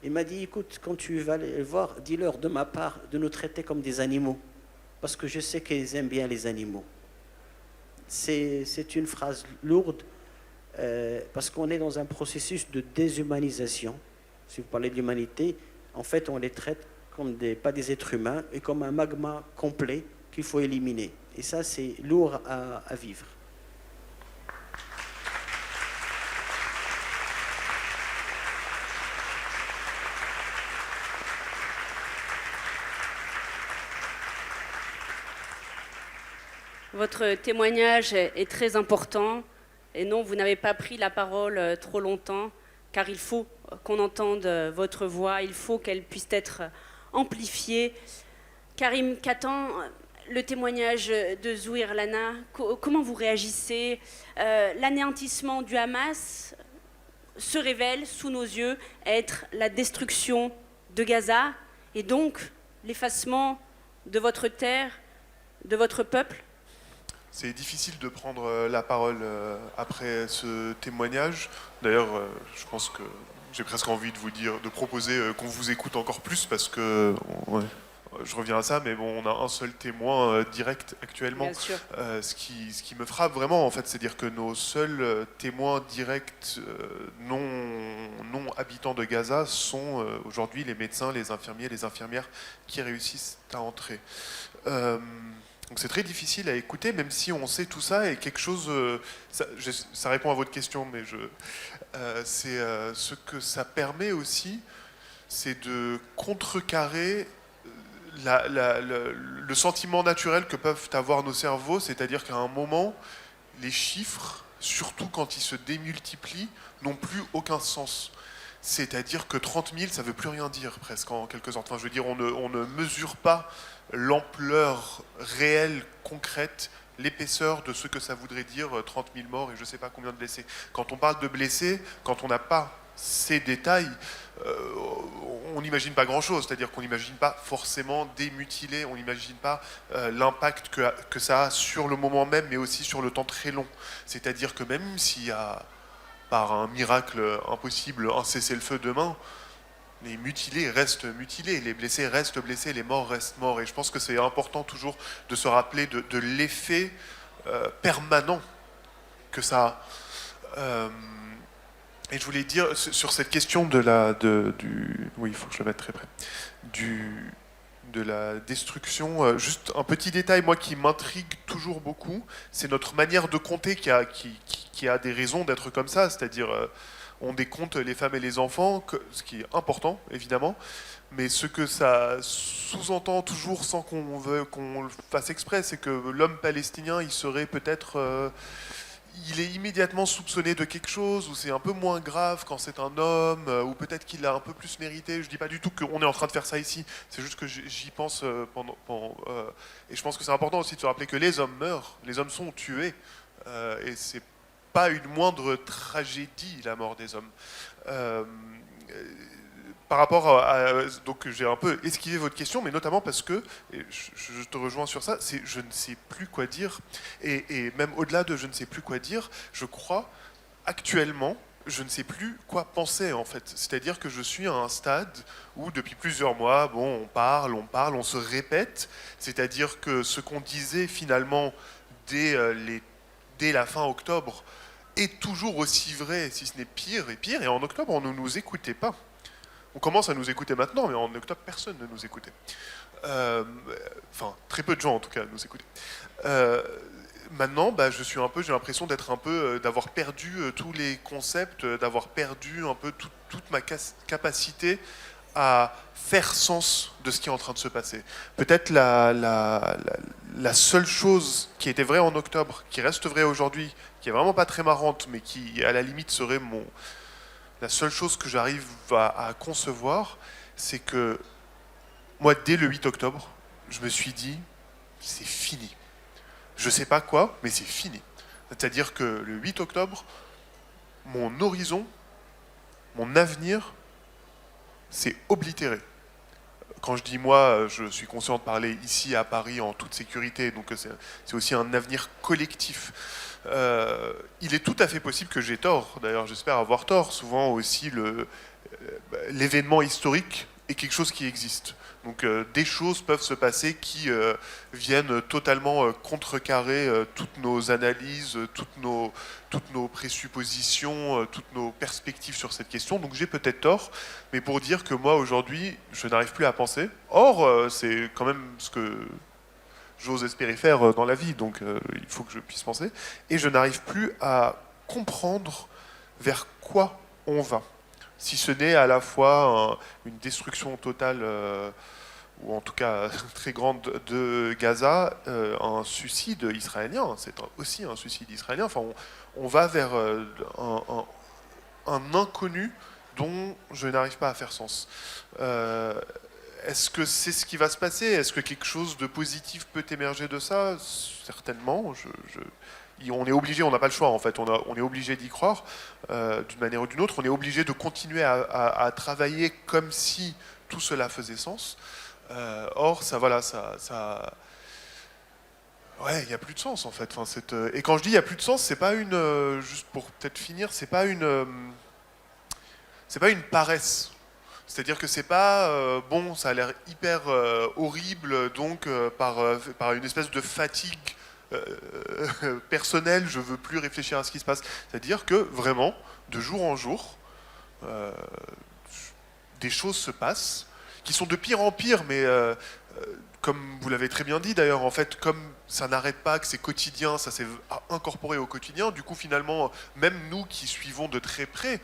Il m'a dit, écoute, quand tu vas les voir, dis-leur de ma part de nous traiter comme des animaux, parce que je sais qu'ils aiment bien les animaux. C'est une phrase lourde, parce qu'on est dans un processus de déshumanisation. Si vous parlez de l'humanité, en fait, on les traite comme pas des êtres humains, et comme un magma complet qu'il faut éliminer. Et ça, c'est lourd à vivre. Votre témoignage est très important. Et non, vous n'avez pas pris la parole trop longtemps, car il faut qu'on entende votre voix, il faut qu'elle puisse être amplifiée. Karim Katan, le témoignage de Zouhir Lana, comment vous réagissez? L'anéantissement du Hamas se révèle sous nos yeux être la destruction de Gaza, et donc l'effacement de votre terre, de votre peuple. C'est difficile de prendre la parole après ce témoignage. D'ailleurs, je pense que j'ai presque envie de proposer qu'on vous écoute encore plus, parce que je reviens à ça, mais bon, on a un seul témoin direct actuellement. Bien sûr. Ce qui me frappe vraiment, en fait, c'est dire que nos seuls témoins directs non habitants de Gaza sont aujourd'hui les médecins, les infirmiers, les infirmières qui réussissent à entrer. Donc c'est très difficile à écouter, même si on sait tout ça, et quelque chose, ça répond à votre question, mais c'est ce que ça permet aussi, c'est de contrecarrer le sentiment naturel que peuvent avoir nos cerveaux, c'est-à-dire qu'à un moment, les chiffres, surtout quand ils se démultiplient, n'ont plus aucun sens. C'est-à-dire que 30 000, ça ne veut plus rien dire, presque, en quelque sorte. Enfin, je veux dire, on ne mesure pas l'ampleur réelle, concrète, l'épaisseur de ce que ça voudrait dire 30 000 morts et je ne sais pas combien de blessés. Quand on parle de blessés, quand on n'a pas ces détails, on n'imagine pas grand-chose. C'est-à-dire qu'on n'imagine pas forcément des mutilés, on n'imagine pas l'impact que ça a sur le moment même, mais aussi sur le temps très long. C'est-à-dire que même s'il y a, par un miracle impossible, un cessez-le-feu demain, les mutilés restent mutilés, les blessés restent blessés, les morts restent morts. Et je pense que c'est important toujours de se rappeler de l'effet permanent que ça a. Et je voulais dire, sur cette question oui, il faut que je le mette très près, de la destruction, juste un petit détail, moi, qui m'intrigue toujours beaucoup, c'est notre manière de compter qui a des raisons d'être comme ça, c'est-à-dire on décompte les femmes et les enfants, ce qui est important, évidemment, mais ce que ça sous-entend toujours sans qu'on le fasse exprès, c'est que l'homme palestinien, il serait peut-être... il est immédiatement soupçonné de quelque chose, ou c'est un peu moins grave quand c'est un homme, ou peut-être qu'il a un peu plus mérité. Je dis pas du tout qu'on est en train de faire ça ici, c'est juste que j'y pense et je pense que c'est important aussi de se rappeler que les hommes meurent, les hommes sont tués, et c'est pas une moindre tragédie, la mort des hommes. Par rapport donc j'ai un peu esquivé votre question, mais notamment parce que, et je te rejoins sur ça, c'est je ne sais plus quoi dire, et même au-delà de je ne sais plus quoi dire, je crois actuellement, je ne sais plus quoi penser en fait. C'est-à-dire que je suis à un stade où depuis plusieurs mois, bon, on parle, on se répète, c'est-à-dire que ce qu'on disait finalement dès la fin octobre est toujours aussi vrai, si ce n'est pire et pire, et en octobre on ne nous écoutait pas. On commence à nous écouter maintenant, mais en octobre, personne ne nous écoutait. Enfin, très peu de gens en tout cas nous écoutaient. Maintenant, j'ai l'impression d'être un peu, d'avoir perdu tous les concepts, d'avoir perdu un peu toute ma capacité à faire sens de ce qui est en train de se passer. Peut-être la seule chose qui était vraie en octobre, qui reste vraie aujourd'hui, qui est vraiment pas très marrante, mais qui à la limite serait la seule chose que j'arrive à concevoir, c'est que moi, dès le 8 octobre, je me suis dit, c'est fini. Je sais pas quoi, mais c'est fini. C'est-à-dire que le 8 octobre, mon horizon, mon avenir, c'est oblitéré. Quand je dis moi, je suis conscient de parler ici à Paris en toute sécurité, donc c'est aussi un avenir collectif. Il est tout à fait possible que j'ai tort, d'ailleurs j'espère avoir tort. Souvent aussi l'événement historique est quelque chose qui existe. Donc des choses peuvent se passer qui viennent totalement contrecarrer toutes nos analyses, toutes nos présuppositions, toutes nos perspectives sur cette question. Donc j'ai peut-être tort, mais pour dire que moi aujourd'hui, je n'arrive plus à penser. Or, c'est quand même ce que j'ose espérer faire dans la vie, donc il faut que je puisse penser. Et je n'arrive plus à comprendre vers quoi on va. Si ce n'est à la fois une destruction totale, ou en tout cas très grande de Gaza, un suicide israélien, c'est aussi un suicide israélien. Enfin, on va vers un inconnu dont je n'arrive pas à faire sens. Est-ce que c'est ce qui va se passer? Est-ce que quelque chose de positif peut émerger de ça? Certainement. On est obligé, on n'a pas le choix en fait, on est obligé d'y croire d'une manière ou d'une autre, on est obligé de continuer à travailler comme si tout cela faisait sens. Or, ouais, il n'y a plus de sens en fait. Enfin, et quand je dis il n'y a plus de sens, c'est pas juste pour peut-être finir, c'est pas une paresse. C'est-à-dire que c'est pas bon, ça a l'air hyper horrible, donc par une espèce de fatigue personnelle, je veux plus réfléchir à ce qui se passe. C'est-à-dire que vraiment, de jour en jour, des choses se passent qui sont de pire en pire, mais comme vous l'avez très bien dit d'ailleurs, en fait, comme ça n'arrête pas, que c'est quotidien, ça s'est incorporé au quotidien, du coup finalement, même nous qui suivons de très près,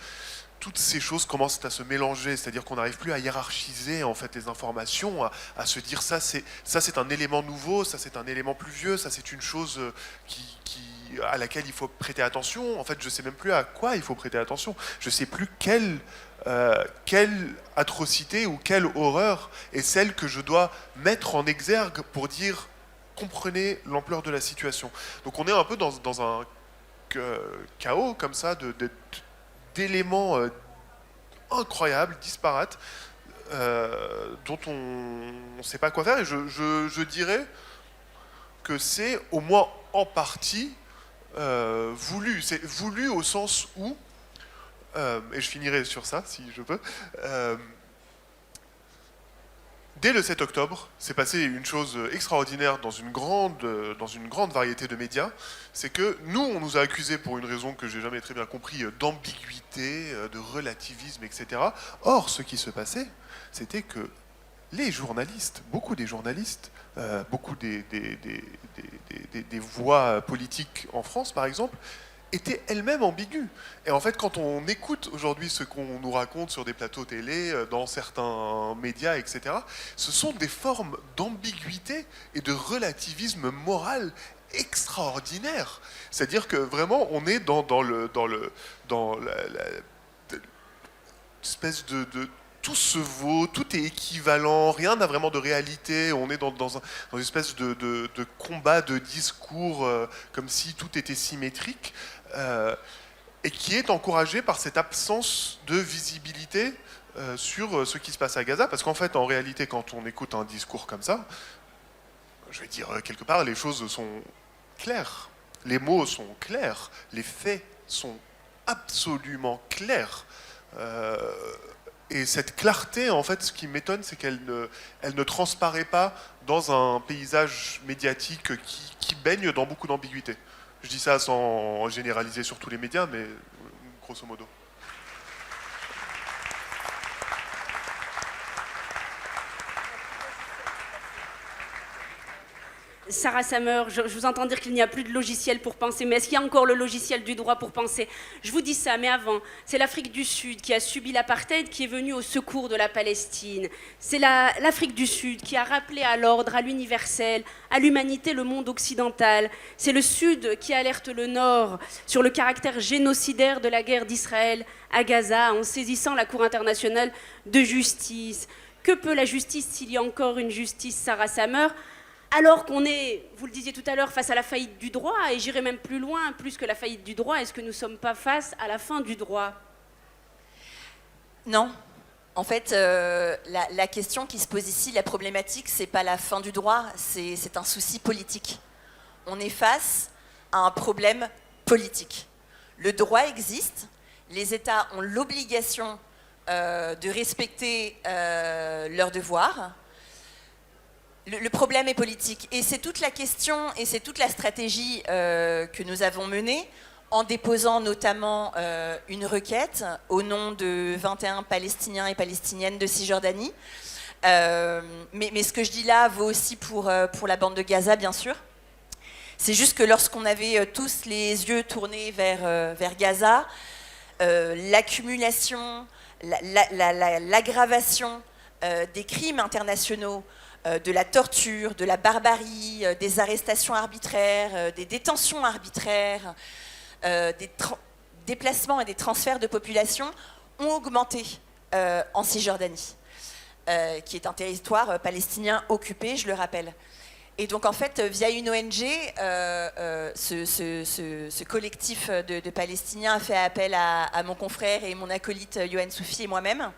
toutes ces choses commencent à se mélanger, c'est-à-dire qu'on n'arrive plus à hiérarchiser en fait les informations, à se dire ça c'est un élément nouveau, ça c'est un élément plus vieux, ça c'est une chose à laquelle il faut prêter attention. En fait, je sais même plus à quoi il faut prêter attention. Je sais plus quelle atrocité ou quelle horreur est celle que je dois mettre en exergue pour dire comprenez l'ampleur de la situation. Donc on est un peu dans un chaos comme ça d'éléments incroyables, disparates, dont on ne sait pas quoi faire. Et je dirais que c'est au moins en partie voulu. C'est voulu au sens où, et je finirai sur ça si je peux, dès le 7 octobre, s'est passé une chose extraordinaire dans une grande variété de médias, c'est que nous, on nous a accusés pour une raison que j'ai jamais très bien compris, d'ambiguïté, de relativisme, etc. Or, ce qui se passait, c'était que les journalistes, beaucoup des journalistes, beaucoup des voix politiques en France, par exemple, étaient elles-mêmes ambiguës. Et en fait, quand on écoute aujourd'hui ce qu'on nous raconte sur des plateaux télé, dans certains médias, etc., ce sont des formes d'ambiguïté et de relativisme moral extraordinaires. C'est-à-dire que vraiment, on est dans l'espèce de tout se vaut, tout est équivalent, rien n'a vraiment de réalité, on est dans une espèce de combat de discours comme si tout était symétrique, et qui est encouragé par cette absence de visibilité sur ce qui se passe à Gaza, parce qu'en fait, en réalité, quand on écoute un discours comme ça, je vais dire quelque part, les choses sont claires, les mots sont clairs, les faits sont absolument clairs. Et cette clarté, en fait, ce qui m'étonne, c'est qu'elle ne transparaît pas dans un paysage médiatique qui baigne dans beaucoup d'ambiguïté. Je dis ça sans généraliser sur tous les médias, mais grosso modo. Sarah Samer, je vous entends dire qu'il n'y a plus de logiciel pour penser, mais est-ce qu'il y a encore le logiciel du droit pour penser? Je vous dis ça, mais avant, c'est l'Afrique du Sud qui a subi l'apartheid qui est venue au secours de la Palestine. C'est l'Afrique du Sud qui a rappelé à l'ordre, à l'universel, à l'humanité, le monde occidental. C'est le Sud qui alerte le Nord sur le caractère génocidaire de la guerre d'Israël à Gaza en saisissant la Cour internationale de justice. Que peut la justice s'il y a encore une justice, Sarah Samer, alors qu'on est, vous le disiez tout à l'heure, face à la faillite du droit, et j'irai même plus loin, plus que la faillite du droit, est-ce que nous ne sommes pas face à la fin du droit? Non. En fait, la question qui se pose ici, la problématique, c'est pas la fin du droit, c'est un souci politique. On est face à un problème politique. Le droit existe, les États ont l'obligation de respecter leurs devoirs. Le problème est politique. Et c'est toute la question et c'est toute la stratégie que nous avons menée en déposant notamment une requête au nom de 21 Palestiniens et Palestiniennes de Cisjordanie. Mais ce que je dis là vaut aussi pour la bande de Gaza, bien sûr. C'est juste que lorsqu'on avait tous les yeux tournés vers Gaza, l'accumulation, l'aggravation des crimes internationaux, de la torture, de la barbarie, des arrestations arbitraires, des détentions arbitraires, des déplacements et des transferts de population ont augmenté en Cisjordanie, qui est un territoire palestinien occupé, je le rappelle. Et donc en fait, via une ONG, ce collectif de Palestiniens a fait appel à mon confrère et mon acolyte Yohann Soufi et moi-même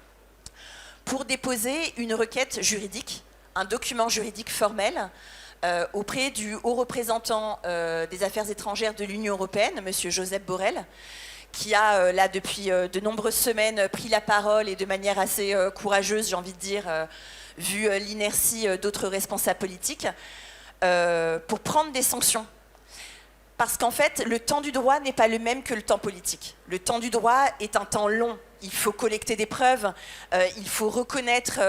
pour déposer une requête juridique, un document juridique formel auprès du haut représentant des affaires étrangères de l'Union européenne, M. Josep Borrell, qui a là depuis de nombreuses semaines pris la parole et de manière assez courageuse, j'ai envie de dire, vu l'inertie d'autres responsables politiques, pour prendre des sanctions. Parce qu'en fait, le temps du droit n'est pas le même que le temps politique. Le temps du droit est un temps long. Il faut collecter des preuves, il faut reconnaître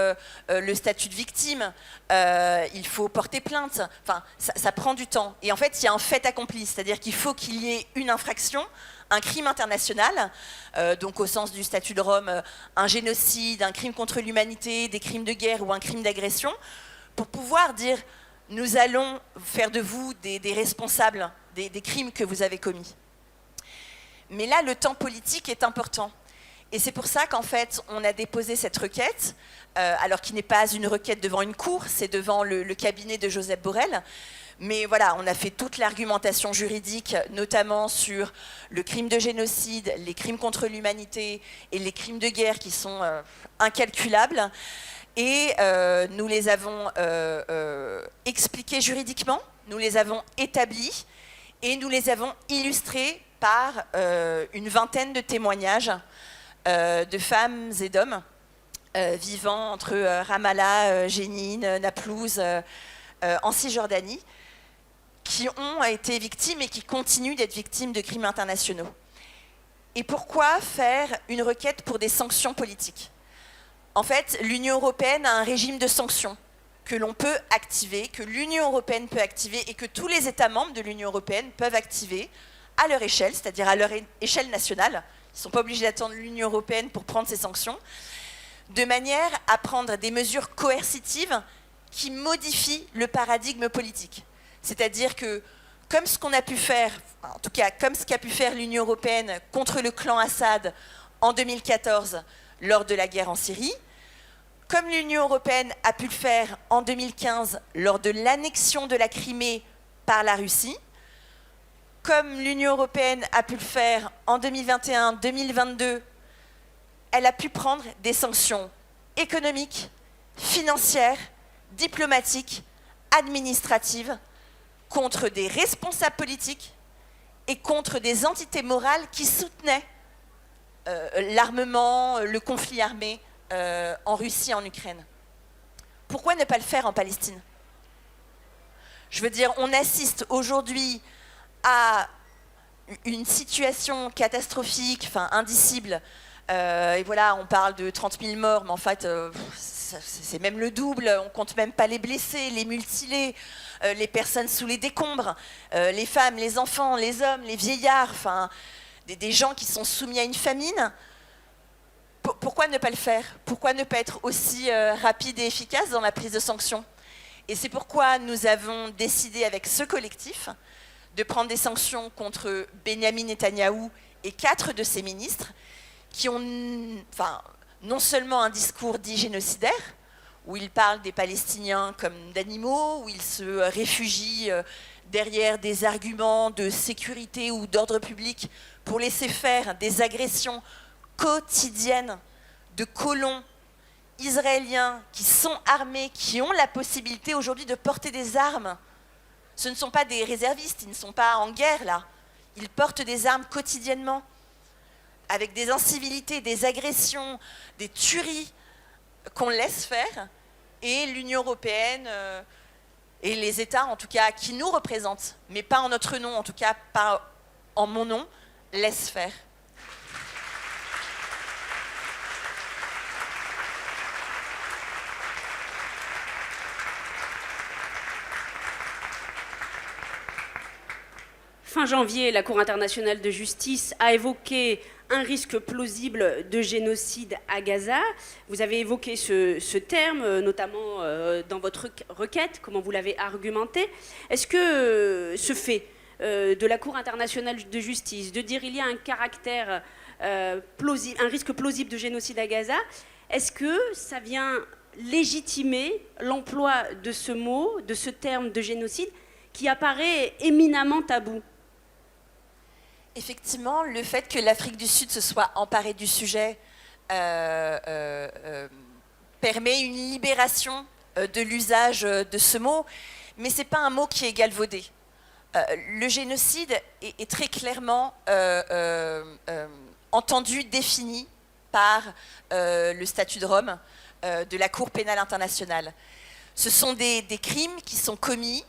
le statut de victime, il faut porter plainte. Enfin, ça prend du temps. Et en fait, il y a un fait accompli, c'est-à-dire qu'il faut qu'il y ait une infraction, un crime international, donc au sens du statut de Rome, un génocide, un crime contre l'humanité, des crimes de guerre ou un crime d'agression, pour pouvoir dire « nous allons faire de vous des responsables des crimes que vous avez commis ». Mais là, le temps politique est important. Et c'est pour ça qu'en fait, on a déposé cette requête, alors qu'il n'est pas une requête devant une cour, c'est devant le cabinet de Josep Borrell. Mais voilà, on a fait toute l'argumentation juridique, notamment sur le crime de génocide, les crimes contre l'humanité et les crimes de guerre qui sont incalculables. Et nous les avons expliqués juridiquement, nous les avons établis et nous les avons illustrés par une vingtaine de témoignages de femmes et d'hommes vivant entre Ramallah, Jénine, Naplouse, en Cisjordanie, qui ont été victimes et qui continuent d'être victimes de crimes internationaux. Et pourquoi faire une requête pour des sanctions politiques? En fait, l'Union européenne a un régime de sanctions que l'on peut activer, que l'Union européenne peut activer et que tous les États membres de l'Union européenne peuvent activer à leur échelle, c'est-à-dire à leur échelle nationale. Ils ne sont pas obligés d'attendre l'Union européenne pour prendre ces sanctions, de manière à prendre des mesures coercitives qui modifient le paradigme politique. C'est-à-dire que, comme ce qu'on a pu faire, en tout cas comme ce qu'a pu faire l'Union européenne contre le clan Assad en 2014 lors de la guerre en Syrie, comme l'Union européenne a pu le faire en 2015 lors de l'annexion de la Crimée par la Russie, comme l'Union européenne a pu le faire en 2021-2022, elle a pu prendre des sanctions économiques, financières, diplomatiques, administratives contre des responsables politiques et contre des entités morales qui soutenaient l'armement, le conflit armé en Russie et en Ukraine. Pourquoi ne pas le faire en Palestine? Je veux dire, on assiste aujourd'hui à une situation catastrophique, enfin indicible, et voilà, on parle de 30 000 morts, mais en fait, c'est même le double, on compte même pas les blessés, les mutilés, les personnes sous les décombres, les femmes, les enfants, les hommes, les vieillards, enfin, des gens qui sont soumis à une famine. Pourquoi ne pas le faire? Pourquoi ne pas être aussi rapide et efficace dans la prise de sanctions? Et c'est pourquoi nous avons décidé avec ce collectif de prendre des sanctions contre Benyamin Netanyahou et 4 de ses ministres qui ont non seulement un discours dit génocidaire, où ils parlent des Palestiniens comme d'animaux, où ils se réfugient derrière des arguments de sécurité ou d'ordre public pour laisser faire des agressions quotidiennes de colons israéliens qui sont armés, qui ont la possibilité aujourd'hui de porter des armes. Ce ne sont pas des réservistes, ils ne sont pas en guerre là. Ils portent des armes quotidiennement, avec des incivilités, des agressions, des tueries qu'on laisse faire. Et l'Union européenne et les États, en tout cas, qui nous représentent, mais pas en notre nom, en tout cas pas en mon nom, laissent faire. Fin janvier, la Cour internationale de justice a évoqué un risque plausible de génocide à Gaza. Vous avez évoqué ce terme, notamment dans votre requête, comment vous l'avez argumenté. Est-ce que ce fait de la Cour internationale de justice de dire qu'il y a un caractère plausible, un risque plausible de génocide à Gaza, est-ce que ça vient légitimer l'emploi de ce mot, de ce terme de génocide, qui apparaît éminemment tabou? Effectivement, le fait que l'Afrique du Sud se soit emparée du sujet permet une libération de l'usage de ce mot, mais ce n'est pas un mot qui est galvaudé. Le génocide est très clairement entendu, défini par le statut de Rome de la Cour pénale internationale. Ce sont des crimes qui sont commis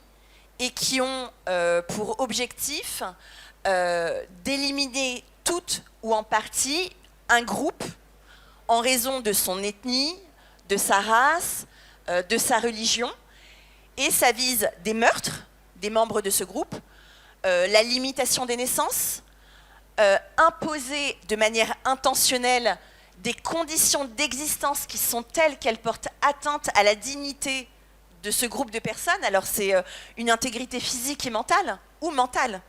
et qui ont pour objectif d'éliminer toute ou en partie un groupe en raison de son ethnie, de sa race, de sa religion. Et ça vise des meurtres des membres de ce groupe, la limitation des naissances, imposer de manière intentionnelle des conditions d'existence qui sont telles qu'elles portent atteinte à la dignité de ce groupe de personnes. Alors c'est une intégrité physique et mentale, ou mentale.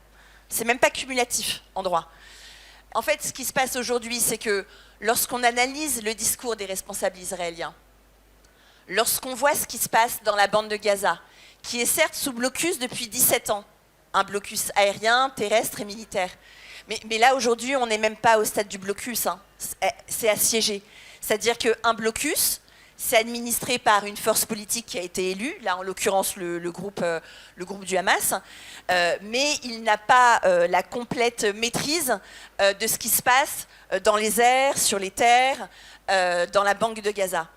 C'est même pas cumulatif en droit. En fait, ce qui se passe aujourd'hui, c'est que lorsqu'on analyse le discours des responsables israéliens, lorsqu'on voit ce qui se passe dans la bande de Gaza, qui est certes sous blocus depuis 17 ans, un blocus aérien, terrestre et militaire, mais là aujourd'hui, on n'est même pas au stade du blocus, hein. C'est assiégé. C'est-à-dire qu'un blocus, c'est administré par une force politique qui a été élue, là en l'occurrence le groupe du Hamas, mais il n'a pas la complète maîtrise de ce qui se passe dans les airs, sur les terres, dans la bande de Gaza.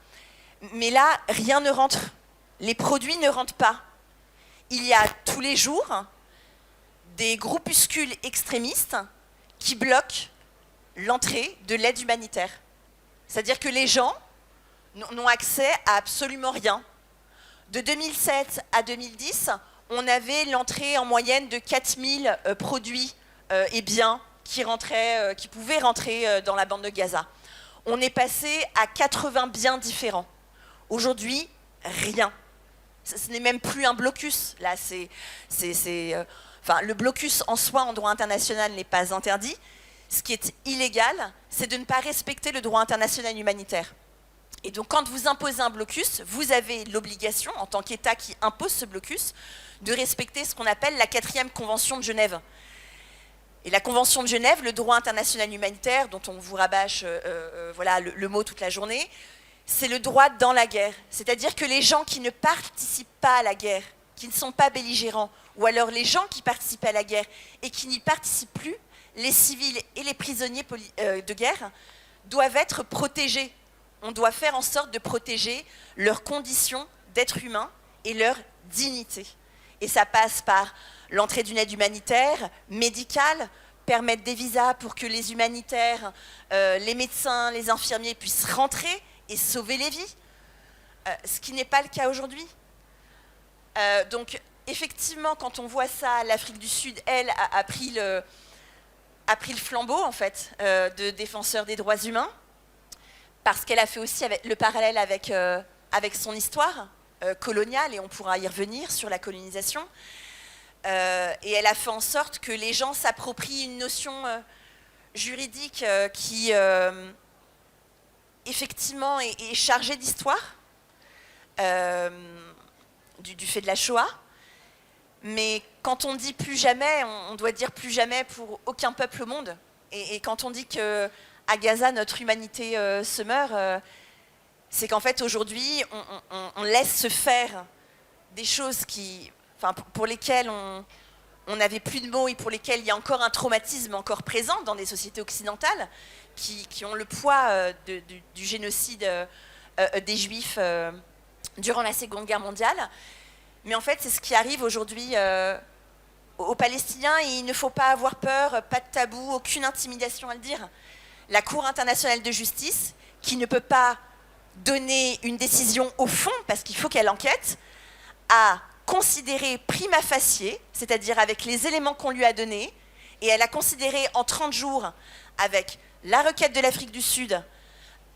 Mais là, rien ne rentre, les produits ne rentrent pas. Il y a tous les jours des groupuscules extrémistes qui bloquent l'entrée de l'aide humanitaire. C'est-à-dire que les gens n'ont accès à absolument rien. De 2007 à 2010, on avait l'entrée en moyenne de 4000 produits et biens qui pouvaient rentrer dans la bande de Gaza. On est passé à 80 biens différents. Aujourd'hui, rien. Ce n'est même plus un blocus. Là, le blocus en soi, en droit international, n'est pas interdit. Ce qui est illégal, c'est de ne pas respecter le droit international humanitaire. Et donc, quand vous imposez un blocus, vous avez l'obligation, en tant qu'État qui impose ce blocus, de respecter ce qu'on appelle la 4e Convention de Genève. Et la Convention de Genève, le droit international humanitaire, dont on vous rabâche le mot toute la journée, c'est le droit dans la guerre. C'est-à-dire que les gens qui ne participent pas à la guerre, qui ne sont pas belligérants, ou alors les gens qui participent à la guerre et qui n'y participent plus, les civils et les prisonniers de guerre, doivent être protégés. On doit faire en sorte de protéger leurs conditions d'être humains et leur dignité. Et ça passe par l'entrée d'une aide humanitaire, médicale, permettre des visas pour que les humanitaires, les médecins, les infirmiers puissent rentrer et sauver les vies, ce qui n'est pas le cas aujourd'hui. Donc effectivement, quand on voit ça, l'Afrique du Sud, elle, a pris le flambeau, en fait, de défenseur des droits humains, parce qu'elle a fait aussi le parallèle avec son histoire coloniale, et on pourra y revenir sur la colonisation. Et elle a fait en sorte que les gens s'approprient une notion juridique qui, effectivement, est chargée d'histoire, du fait de la Shoah. Mais quand on dit plus jamais, on doit dire plus jamais pour aucun peuple au monde. Et quand on dit qu'à Gaza, notre humanité se meurt, c'est qu'en fait, aujourd'hui, on laisse se faire des choses pour lesquelles on n'avait plus de mots et pour lesquelles il y a encore un traumatisme encore présent dans des sociétés occidentales qui ont le poids du génocide des Juifs durant la Seconde Guerre mondiale. Mais en fait, c'est ce qui arrive aujourd'hui aux Palestiniens et il ne faut pas avoir peur, pas de tabou, aucune intimidation à le dire. La Cour internationale de justice, qui ne peut pas donner une décision au fond, parce qu'il faut qu'elle enquête, a considéré prima facie, c'est-à-dire avec les éléments qu'on lui a donnés, et elle a considéré en 30 jours, avec la requête de l'Afrique du Sud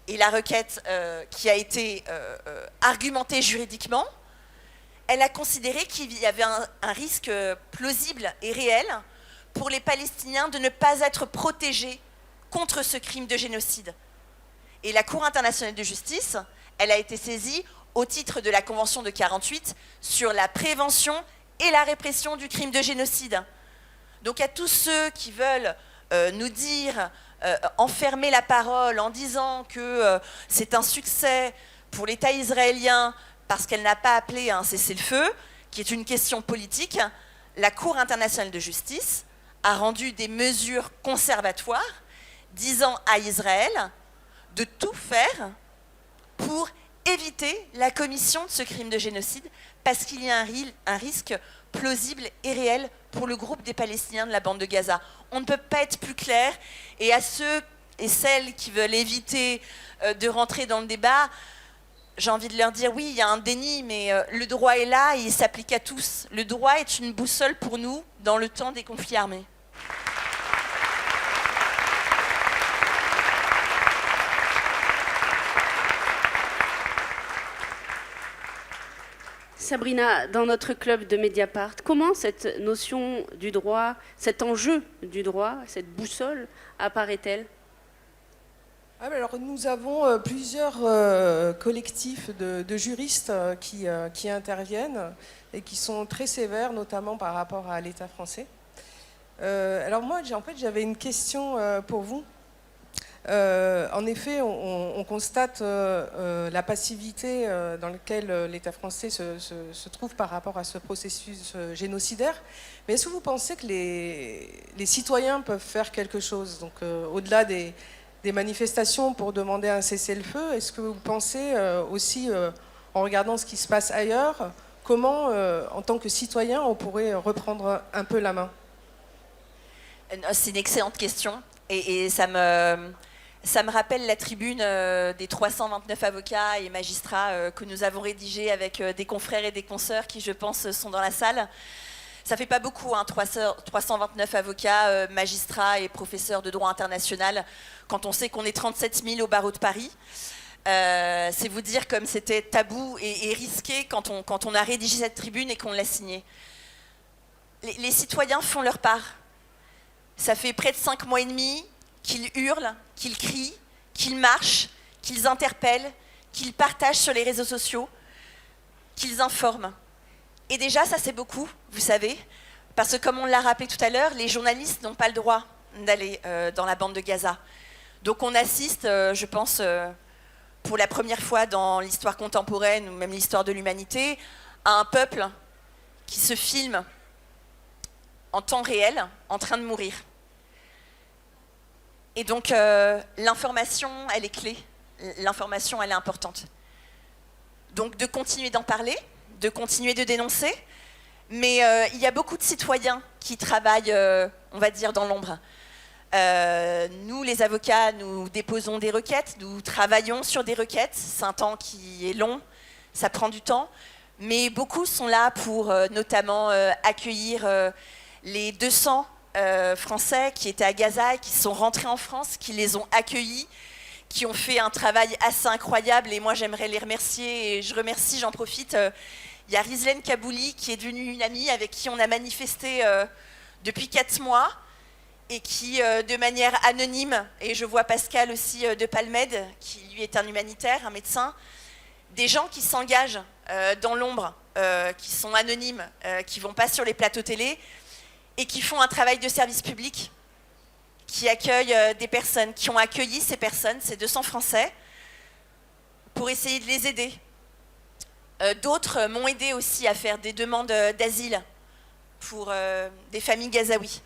et la requête qui a été argumentée juridiquement, elle a considéré qu'il y avait un risque plausible et réel pour les Palestiniens de ne pas être protégés contre ce crime de génocide. Et la Cour internationale de justice, elle a été saisie au titre de la Convention de 1948 sur la prévention et la répression du crime de génocide. Donc à tous ceux qui veulent nous dire, enfermer la parole en disant que c'est un succès pour l'État israélien parce qu'elle n'a pas appelé à un cessez-le-feu, qui est une question politique, la Cour internationale de justice a rendu des mesures conservatoires disant à Israël de tout faire pour éviter la commission de ce crime de génocide parce qu'il y a un risque plausible et réel pour le groupe des Palestiniens de la bande de Gaza. On ne peut pas être plus clair. Et à ceux et celles qui veulent éviter de rentrer dans le débat, j'ai envie de leur dire, oui, il y a un déni, mais le droit est là et il s'applique à tous. Le droit est une boussole pour nous dans le temps des conflits armés. Sabrina, dans notre club de Mediapart, comment cette notion du droit, cet enjeu du droit, cette boussole apparaît-elle ? Alors, nous avons plusieurs collectifs de juristes qui interviennent et qui sont très sévères, notamment par rapport à l'État français. Alors moi, j'avais une question pour vous. En effet, on constate la passivité dans laquelle l'État français se trouve par rapport à ce processus génocidaire. Mais est-ce que vous pensez que les citoyens peuvent faire quelque chose ? Donc, au-delà des manifestations pour demander un cessez-le-feu, est-ce que vous pensez aussi, en regardant ce qui se passe ailleurs, comment, en tant que citoyen, on pourrait reprendre un peu la main ? C'est une excellente question et ça me rappelle la tribune des 329 avocats et magistrats que nous avons rédigée avec des confrères et des consoeurs qui, je pense, sont dans la salle. Ça ne fait pas beaucoup, 329 avocats, magistrats et professeurs de droit international, quand on sait qu'on est 37 000 au barreau de Paris. C'est vous dire comme c'était tabou et risqué quand on a rédigé cette tribune et qu'on l'a signée. Les citoyens font leur part. Ça fait près de 5 mois et demi qu'ils hurlent, qu'ils crient, qu'ils marchent, qu'ils interpellent, qu'ils partagent sur les réseaux sociaux, qu'ils informent. Et déjà, ça c'est beaucoup, vous savez, parce que comme on l'a rappelé tout à l'heure, les journalistes n'ont pas le droit d'aller dans la bande de Gaza. Donc on assiste, je pense, pour la première fois dans l'histoire contemporaine, ou même l'histoire de l'humanité, à un peuple qui se filme en temps réel, en train de mourir. Et donc l'information, elle est clé, l'information, elle est importante. Donc de continuer d'en parler, de continuer de dénoncer, mais il y a beaucoup de citoyens qui travaillent, on va dire, dans l'ombre. Nous, les avocats, nous déposons des requêtes, nous travaillons sur des requêtes, c'est un temps qui est long, ça prend du temps, Mais beaucoup sont là pour notamment accueillir les 200 Français qui étaient à Gaza et qui sont rentrés en France, qui les ont accueillis, qui ont fait un travail assez incroyable. Et moi, j'aimerais les remercier. Et je remercie, j'en profite. Il y a Rizlen Kabouli qui est devenue une amie avec qui on a manifesté depuis 4 mois et qui, de manière anonyme, et je vois Pascal aussi de Palmed, qui lui est un humanitaire, un médecin, des gens qui s'engagent dans l'ombre, qui sont anonymes, qui ne vont pas sur les plateaux télé et qui font un travail de service public, qui accueillent des personnes, qui ont accueilli ces personnes, ces 200 Français, pour essayer de les aider. D'autres m'ont aidé aussi à faire des demandes d'asile pour des familles gazaouis.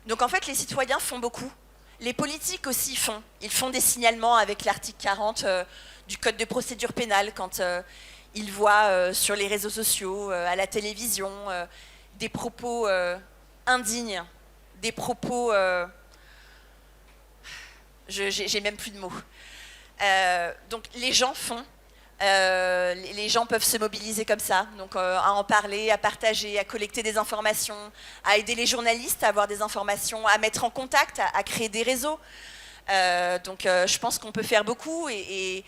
Donc en fait, les citoyens font beaucoup. Les politiques aussi font. Ils font des signalements avec l'article 40 du Code de procédure pénale quand ils voient sur les réseaux sociaux, à la télévision, des propos indignes, des propos... j'ai même plus de mots. Donc les gens font. Les gens peuvent se mobiliser comme ça, donc à en parler, à partager, à collecter des informations, à aider les journalistes à avoir des informations, à mettre en contact, à créer des réseaux. Donc je pense qu'on peut faire beaucoup et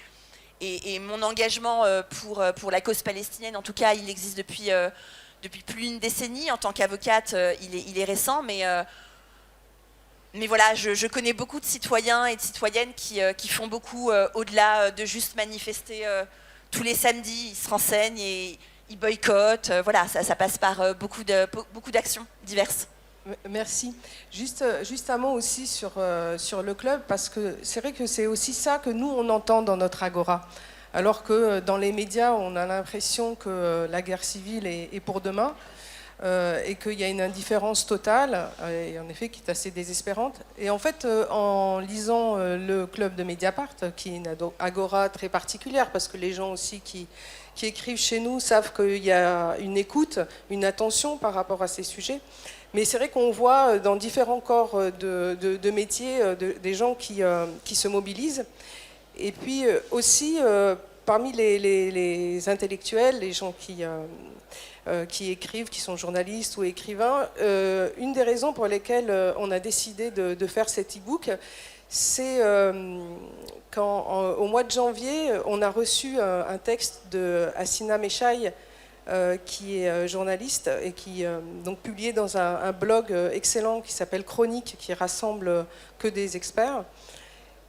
mon engagement pour la cause palestinienne, en tout cas, il existe depuis plus d'une décennie. En tant qu'avocate, il est récent, mais voilà, je connais beaucoup de citoyens et de citoyennes qui font beaucoup au-delà de juste manifester tous les samedis. Ils se renseignent et ils boycottent. Voilà, ça passe par beaucoup d'actions diverses. Merci. Juste un mot aussi sur le club, parce que c'est vrai que c'est aussi ça que nous, on entend dans notre agora. Alors que dans les médias, on a l'impression que la guerre civile est pour demain. Et qu'il y a une indifférence totale, et en effet qui est assez désespérante. Et en fait, en lisant le club de Mediapart, qui est une agora très particulière, parce que les gens aussi qui écrivent chez nous savent qu'il y a une écoute, une attention par rapport à ces sujets. Mais c'est vrai qu'on voit dans différents corps de métiers des gens qui se mobilisent. Et puis aussi, parmi les intellectuels, les gens qui écrivent, qui sont journalistes ou écrivains. Une des raisons pour lesquelles on a décidé de faire cet e-book, c'est quand, au mois de janvier, on a reçu un texte de Hassina Meshaï, qui est journaliste et qui donc publié dans un blog excellent qui s'appelle Chronique, qui rassemble que des experts,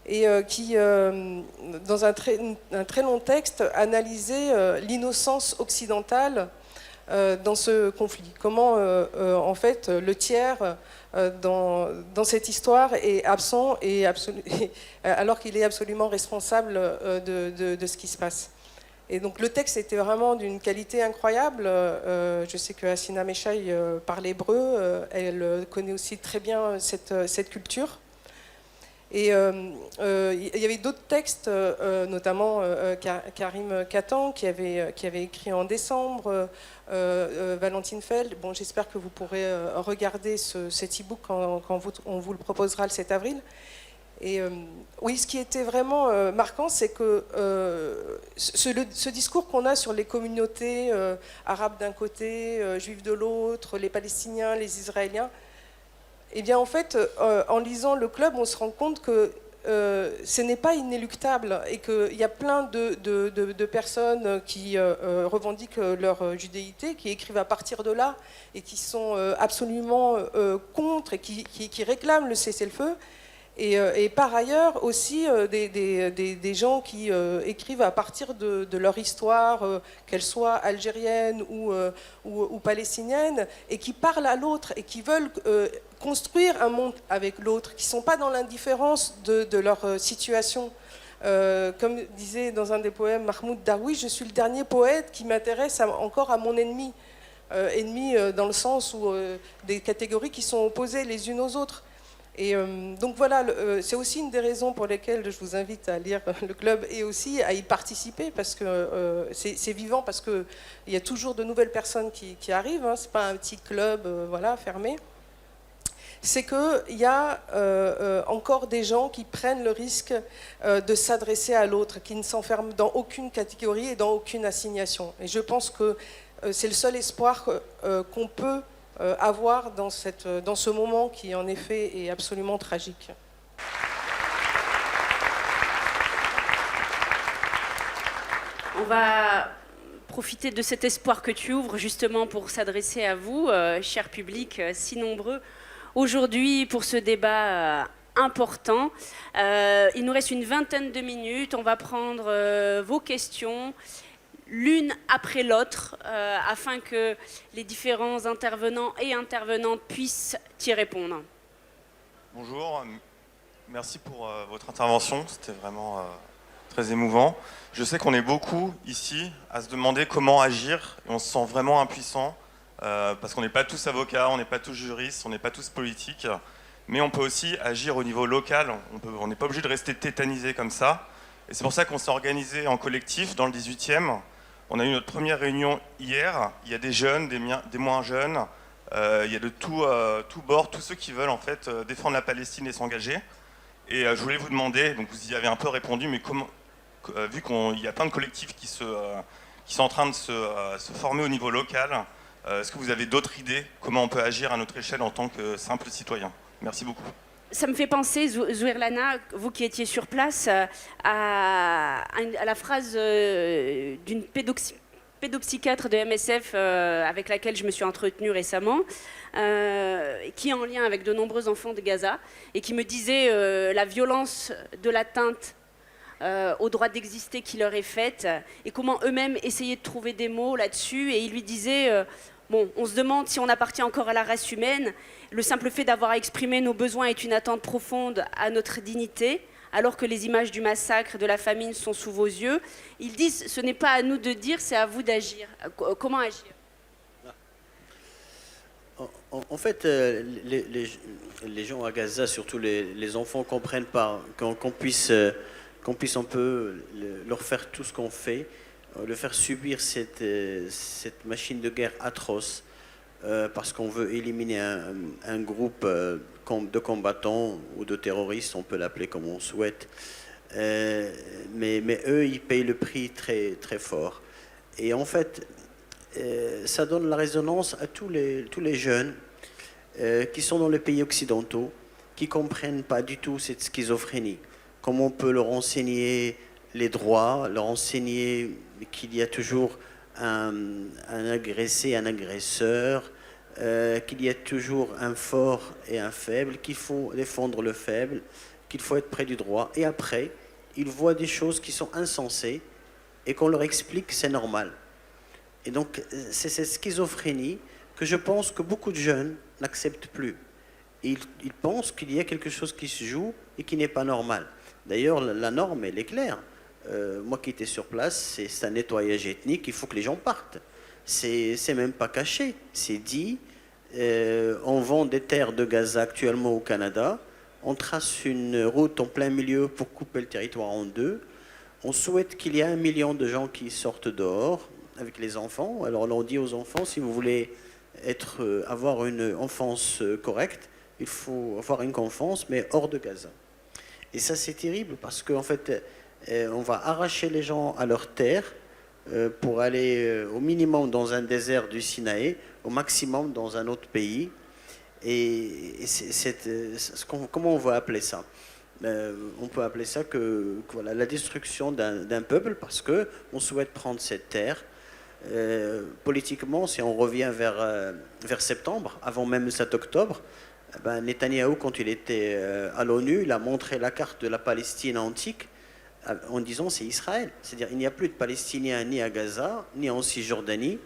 et qui, dans un très long texte, analysait l'innocence occidentale dans ce conflit. Comment, en fait, le tiers dans cette histoire est absent alors qu'il est absolument responsable de ce qui se passe. Et donc le texte était vraiment d'une qualité incroyable. Je sais que Hassina Meshaï parle hébreu, elle connaît aussi très bien cette culture. Et il y avait d'autres textes, notamment Karim Katan qui avait écrit en décembre, Valentine Feld. Bon, j'espère que vous pourrez regarder cet e-book quand on vous le proposera le 7 avril. Et oui, ce qui était vraiment marquant, c'est que ce discours qu'on a sur les communautés arabes d'un côté, juifs de l'autre, les Palestiniens, les Israéliens, eh bien, en fait, en lisant le club, on se rend compte que ce n'est pas inéluctable et qu'il y a plein de personnes qui revendiquent leur judéité, qui écrivent à partir de là et qui sont absolument contre et qui réclament le cessez-le-feu. Et par ailleurs aussi des gens qui écrivent à partir de leur histoire, qu'elle soit algérienne ou palestinienne, et qui parlent à l'autre et qui veulent construire un monde avec l'autre, qui ne sont pas dans l'indifférence de leur situation. Comme disait dans un des poèmes Mahmoud Darwish, je suis le dernier poète qui m'intéresse encore à mon ennemi. Ennemi dans le sens où des catégories qui sont opposées les unes aux autres. Et donc voilà, c'est aussi une des raisons pour lesquelles je vous invite à lire le club et aussi à y participer, parce que c'est vivant, parce qu'il y a toujours de nouvelles personnes qui arrivent, hein, c'est pas un petit club voilà, fermé. c'est qu'il y a encore des gens qui prennent le risque de s'adresser à l'autre, qui ne s'enferment dans aucune catégorie et dans aucune assignation. Et je pense que c'est le seul espoir qu'on peut avoir dans ce moment qui, en effet, est absolument tragique. On va profiter de cet espoir que tu ouvres justement pour s'adresser à vous, cher public, si nombreux, aujourd'hui pour ce débat important. Il nous reste une vingtaine de minutes. On va prendre vos questions l'une après l'autre afin que les différents intervenants et intervenantes puissent y répondre. Bonjour, merci pour votre intervention, c'était vraiment très émouvant. Je sais qu'on est beaucoup ici à se demander comment agir et on se sent vraiment impuissant parce qu'on n'est pas tous avocats, on n'est pas tous juristes, on n'est pas tous politiques, mais on peut aussi agir au niveau local, on n'est pas obligé de rester tétanisé comme ça. Et c'est pour ça qu'on s'est organisé en collectif dans le 18e. On a eu notre première réunion hier, il y a des jeunes, des moins jeunes, il y a de tout bord, tous ceux qui veulent en fait défendre la Palestine et s'engager. Et je voulais vous demander, donc vous y avez un peu répondu, mais comment, vu qu'il y a plein de collectifs qui sont en train de se former au niveau local, est-ce que vous avez d'autres idées, comment on peut agir à notre échelle en tant que simple citoyen? Merci beaucoup. Ça me fait penser, Zouirlana, vous qui étiez sur place, à la phrase d'une pédopsychiatre de MSF avec laquelle je me suis entretenue récemment, qui est en lien avec de nombreux enfants de Gaza, et qui me disait la violence de l'atteinte au droit d'exister qui leur est faite, et comment eux-mêmes essayaient de trouver des mots là-dessus, et il lui disait... Bon, on se demande si on appartient encore à la race humaine. Le simple fait d'avoir à exprimer nos besoins est une attente profonde à notre dignité, alors que les images du massacre, de la famine sont sous vos yeux. Ils disent, ce n'est pas à nous de dire, c'est à vous d'agir. Comment agir? En fait, les gens à Gaza, surtout les enfants, comprennent pas qu'on puisse un peu leur faire tout ce qu'on fait, le faire subir cette machine de guerre atroce parce qu'on veut éliminer un groupe de combattants ou de terroristes, on peut l'appeler comme on souhaite. Mais eux, ils payent le prix très, très fort. Et en fait, ça donne la résonance à tous les jeunes qui sont dans les pays occidentaux, qui ne comprennent pas du tout cette schizophrénie. Comment on peut leur enseigner les droits, leur enseigner qu'il y a toujours un agressé, un agresseur, qu'il y a toujours un fort et un faible, qu'il faut défendre le faible, qu'il faut être près du droit. Et après, ils voient des choses qui sont insensées et qu'on leur explique que c'est normal. Et donc, c'est cette schizophrénie que je pense que beaucoup de jeunes n'acceptent plus. Ils pensent qu'il y a quelque chose qui se joue et qui n'est pas normal. D'ailleurs, la norme, elle est claire. Moi qui étais sur place, c'est un nettoyage ethnique, il faut que les gens partent. C'est même pas caché, c'est dit. On vend des terres de Gaza actuellement au Canada, on trace une route en plein milieu pour couper le territoire en deux. On souhaite qu'il y ait 1 million de gens qui sortent dehors avec les enfants. Alors on dit aux enfants, si vous voulez avoir une enfance correcte, il faut avoir une enfance, mais hors de Gaza. Et ça c'est terrible parce qu'en fait, on va arracher les gens à leur terre pour aller au minimum dans un désert du Sinaï, au maximum dans un autre pays. Et comment on va appeler ça? On peut appeler ça voilà, la destruction d'un peuple parce qu'on souhaite prendre cette terre. Politiquement, si on revient vers septembre, avant même le 7 octobre, Netanyahou, quand il était à l'ONU, il a montré la carte de la Palestine antique en disant c'est Israël. C'est-à-dire il n'y a plus de Palestiniens ni à Gaza, ni en Cisjordanie.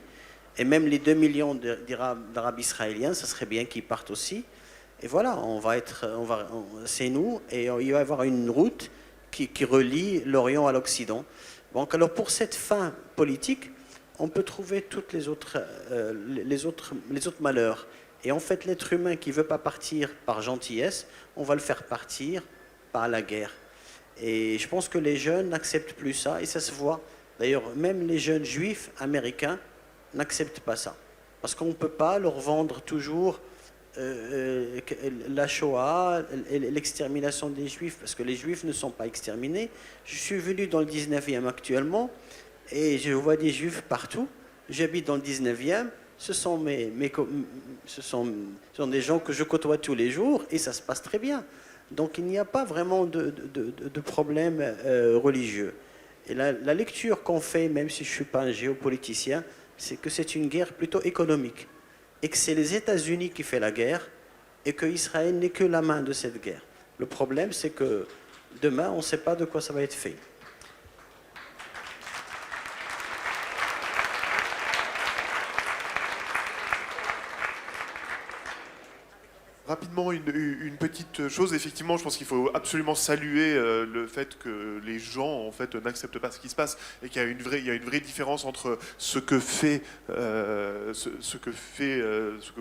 Et même les 2 millions d'Arabes israéliens, ça serait bien qu'ils partent aussi. Et voilà, c'est nous, et il va y avoir une route qui relie l'Orient à l'Occident. Donc alors pour cette fin politique, on peut trouver toutes les autres malheurs. Et en fait, l'être humain qui ne veut pas partir par gentillesse, on va le faire partir par la guerre. Et je pense que les jeunes n'acceptent plus ça, et ça se voit. D'ailleurs, même les jeunes juifs américains n'acceptent pas ça. Parce qu'on ne peut pas leur vendre toujours la Shoah, l'extermination des Juifs, parce que les Juifs ne sont pas exterminés. Je suis venu dans le 19e actuellement et je vois des Juifs partout. J'habite dans le 19e. Ce sont des gens que je côtoie tous les jours et ça se passe très bien. Donc il n'y a pas vraiment de problème religieux. Et la lecture qu'on fait, même si je ne suis pas un géopoliticien, c'est que c'est une guerre plutôt économique. Et que c'est les États-Unis qui font la guerre et que Israël n'est que la main de cette guerre. Le problème, c'est que demain, on ne sait pas de quoi ça va être fait. Rapidement, une petite chose. Effectivement, je pense qu'il faut absolument saluer le fait que les gens en fait n'acceptent pas ce qui se passe et qu'il y a une vraie différence entre ce que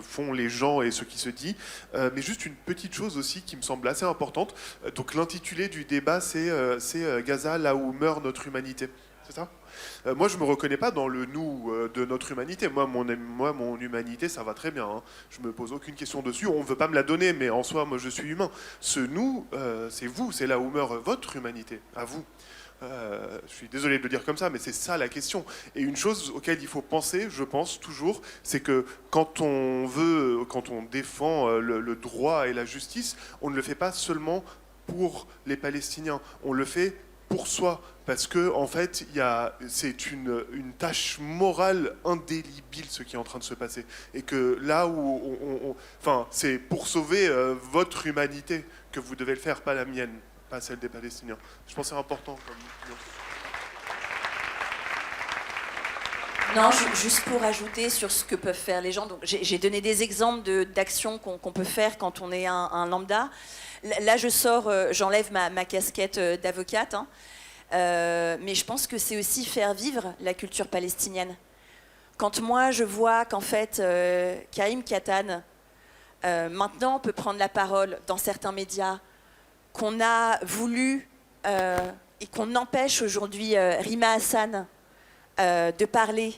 font les gens et ce qui se dit. Mais juste une petite chose aussi qui me semble assez importante. Donc l'intitulé du débat, c'est Gaza, là où meurt notre humanité. C'est ça ? Moi, je ne me reconnais pas dans le nous de notre humanité. Moi, mon humanité, ça va très bien. Hein. Je ne me pose aucune question dessus. On ne veut pas me la donner, mais en soi, moi, je suis humain. Ce nous, c'est vous. C'est là où meurt votre humanité, à vous. Je suis désolé de le dire comme ça, mais c'est ça la question. Et une chose auquel il faut penser, je pense toujours, c'est que quand on défend le droit et la justice, on ne le fait pas seulement pour les Palestiniens. On le fait pour soi, parce que en fait, c'est une tâche morale indélébile ce qui est en train de se passer, et que là où c'est pour sauver votre humanité que vous devez le faire, pas la mienne, pas celle des Palestiniens. Je pense que c'est important. Non, juste pour ajouter sur ce que peuvent faire les gens. Donc, j'ai donné des exemples d'actions qu'on peut faire quand on est un lambda. Là, j'enlève ma casquette d'avocate, hein. Mais je pense que c'est aussi faire vivre la culture palestinienne. Quand moi, je vois qu'en fait, Karim Katan, maintenant, peut prendre la parole dans certains médias, qu'on a voulu et qu'on empêche aujourd'hui Rima Hassan de parler,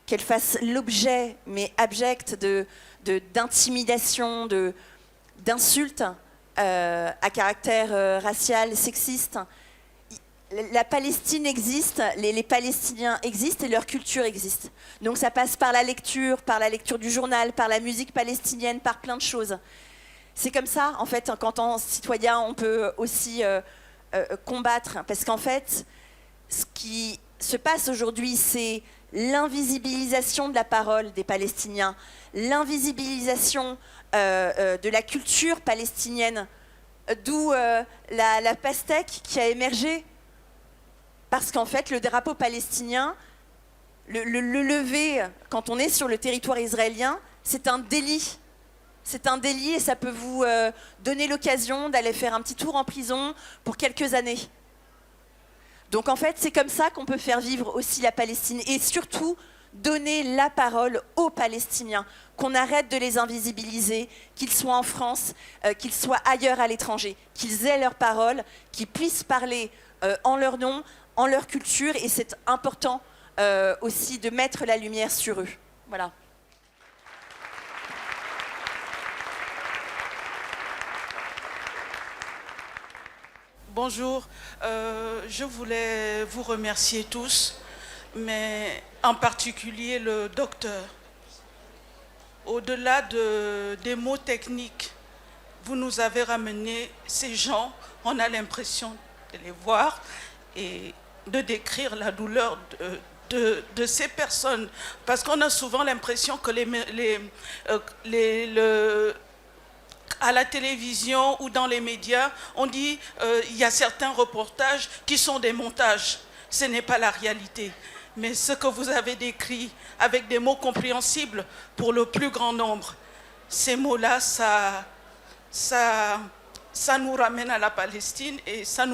qu'elle fasse l'objet, mais abject, d'intimidation, d'insultes à caractère racial, sexiste. La Palestine existe, les Palestiniens existent et leur culture existe. Donc ça passe par la lecture du journal, par la musique palestinienne, par plein de choses. C'est comme ça, en fait, qu'en tant que citoyen, on peut aussi combattre. Parce qu'en fait, ce qui se passe aujourd'hui, c'est l'invisibilisation de la parole des Palestiniens, l'invisibilisation de la culture palestinienne, d'où la pastèque qui a émergé. Parce qu'en fait, le drapeau palestinien, le lever quand on est sur le territoire israélien, c'est un délit. C'est un délit et ça peut vous donner l'occasion d'aller faire un petit tour en prison pour quelques années. Donc en fait, c'est comme ça qu'on peut faire vivre aussi la Palestine et surtout donner la parole aux Palestiniens, qu'on arrête de les invisibiliser, qu'ils soient en France, qu'ils soient ailleurs à l'étranger, qu'ils aient leur parole, qu'ils puissent parler en leur nom, en leur culture, et c'est important aussi de mettre la lumière sur eux. Voilà. Bonjour, je voulais vous remercier tous, mais en particulier le docteur. Au-delà des mots techniques, vous nous avez ramené ces gens, on a l'impression de les voir et de décrire la douleur de ces personnes, parce qu'on a souvent l'impression que à la télévision ou dans les médias, on dit il y a certains reportages qui sont des montages. Ce n'est pas la réalité. Mais ce que vous avez décrit avec des mots compréhensibles pour le plus grand nombre, ces mots-là, ça nous ramène à la Palestine et ça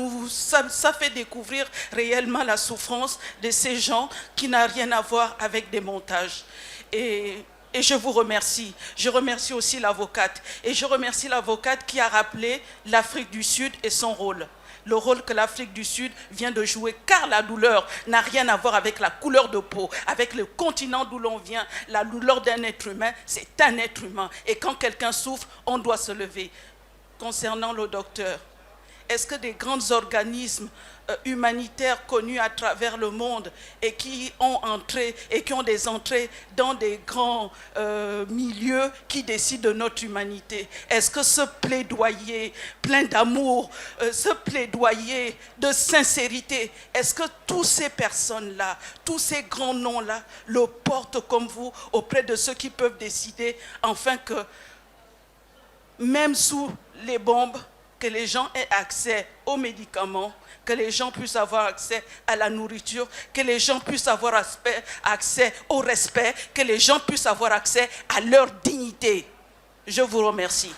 fait découvrir réellement la souffrance de ces gens qui n'a rien à voir avec des montages. Et Et je vous remercie. Je remercie aussi l'avocate. Et je remercie l'avocate qui a rappelé l'Afrique du Sud et son rôle. Le rôle que l'Afrique du Sud vient de jouer, car la douleur n'a rien à voir avec la couleur de peau, avec le continent d'où l'on vient. La douleur d'un être humain, c'est un être humain. Et quand quelqu'un souffre, on doit se lever. Concernant le docteur, est-ce que des grands organismes humanitaires connus à travers le monde et qui ont des entrées dans des grands milieux qui décident de notre humanité, est-ce que ce plaidoyer plein d'amour, ce plaidoyer de sincérité, est-ce que toutes ces personnes-là, tous ces grands noms-là le portent comme vous auprès de ceux qui peuvent décider afin que même sous les bombes, que les gens aient accès aux médicaments, que les gens puissent avoir accès à la nourriture, que les gens puissent avoir accès au respect, que les gens puissent avoir accès à leur dignité. Je vous remercie.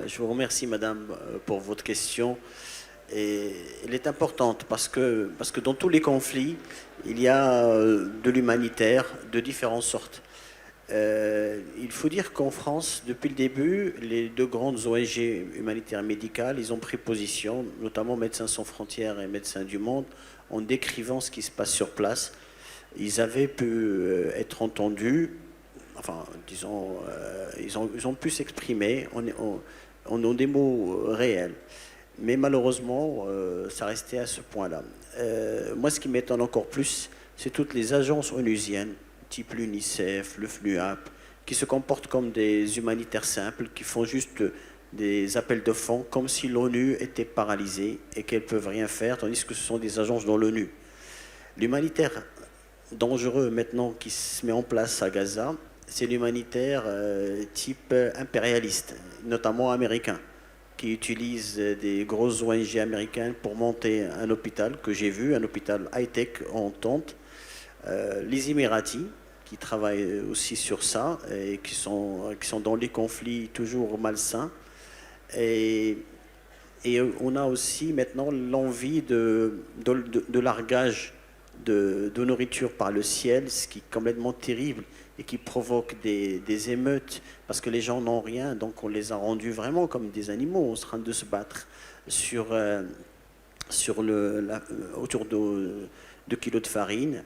Je vous remercie, madame, pour votre question. Et elle est importante parce que dans tous les conflits, il y a de l'humanitaire de différentes sortes. Il faut dire qu'en France, depuis le début, les deux grandes ONG humanitaires médicales, ils ont pris position, notamment Médecins sans frontières et Médecins du monde, en décrivant ce qui se passe sur place. Ils avaient pu être entendus, enfin, disons, ils ont pu s'exprimer en des mots réels. Mais malheureusement, ça restait à ce point-là. Moi, ce qui m'étonne encore plus, c'est toutes les agences onusiennes, type l'UNICEF, le FNUAP, qui se comportent comme des humanitaires simples, qui font juste des appels de fonds, comme si l'ONU était paralysée et qu'elles ne peuvent rien faire, tandis que ce sont des agences dans l'ONU. L'humanitaire dangereux maintenant qui se met en place à Gaza, c'est l'humanitaire type impérialiste, notamment américain, qui utilise des grosses ONG américaines pour monter un hôpital que j'ai vu, un hôpital high-tech en tente. Les Émiratis, qui travaillent aussi sur ça et qui sont dans les conflits toujours malsains. Et on a aussi maintenant l'envie de largage de nourriture par le ciel, ce qui est complètement terrible et qui provoque des émeutes parce que les gens n'ont rien, donc on les a rendus vraiment comme des animaux en train de se battre autour de kilos de farine.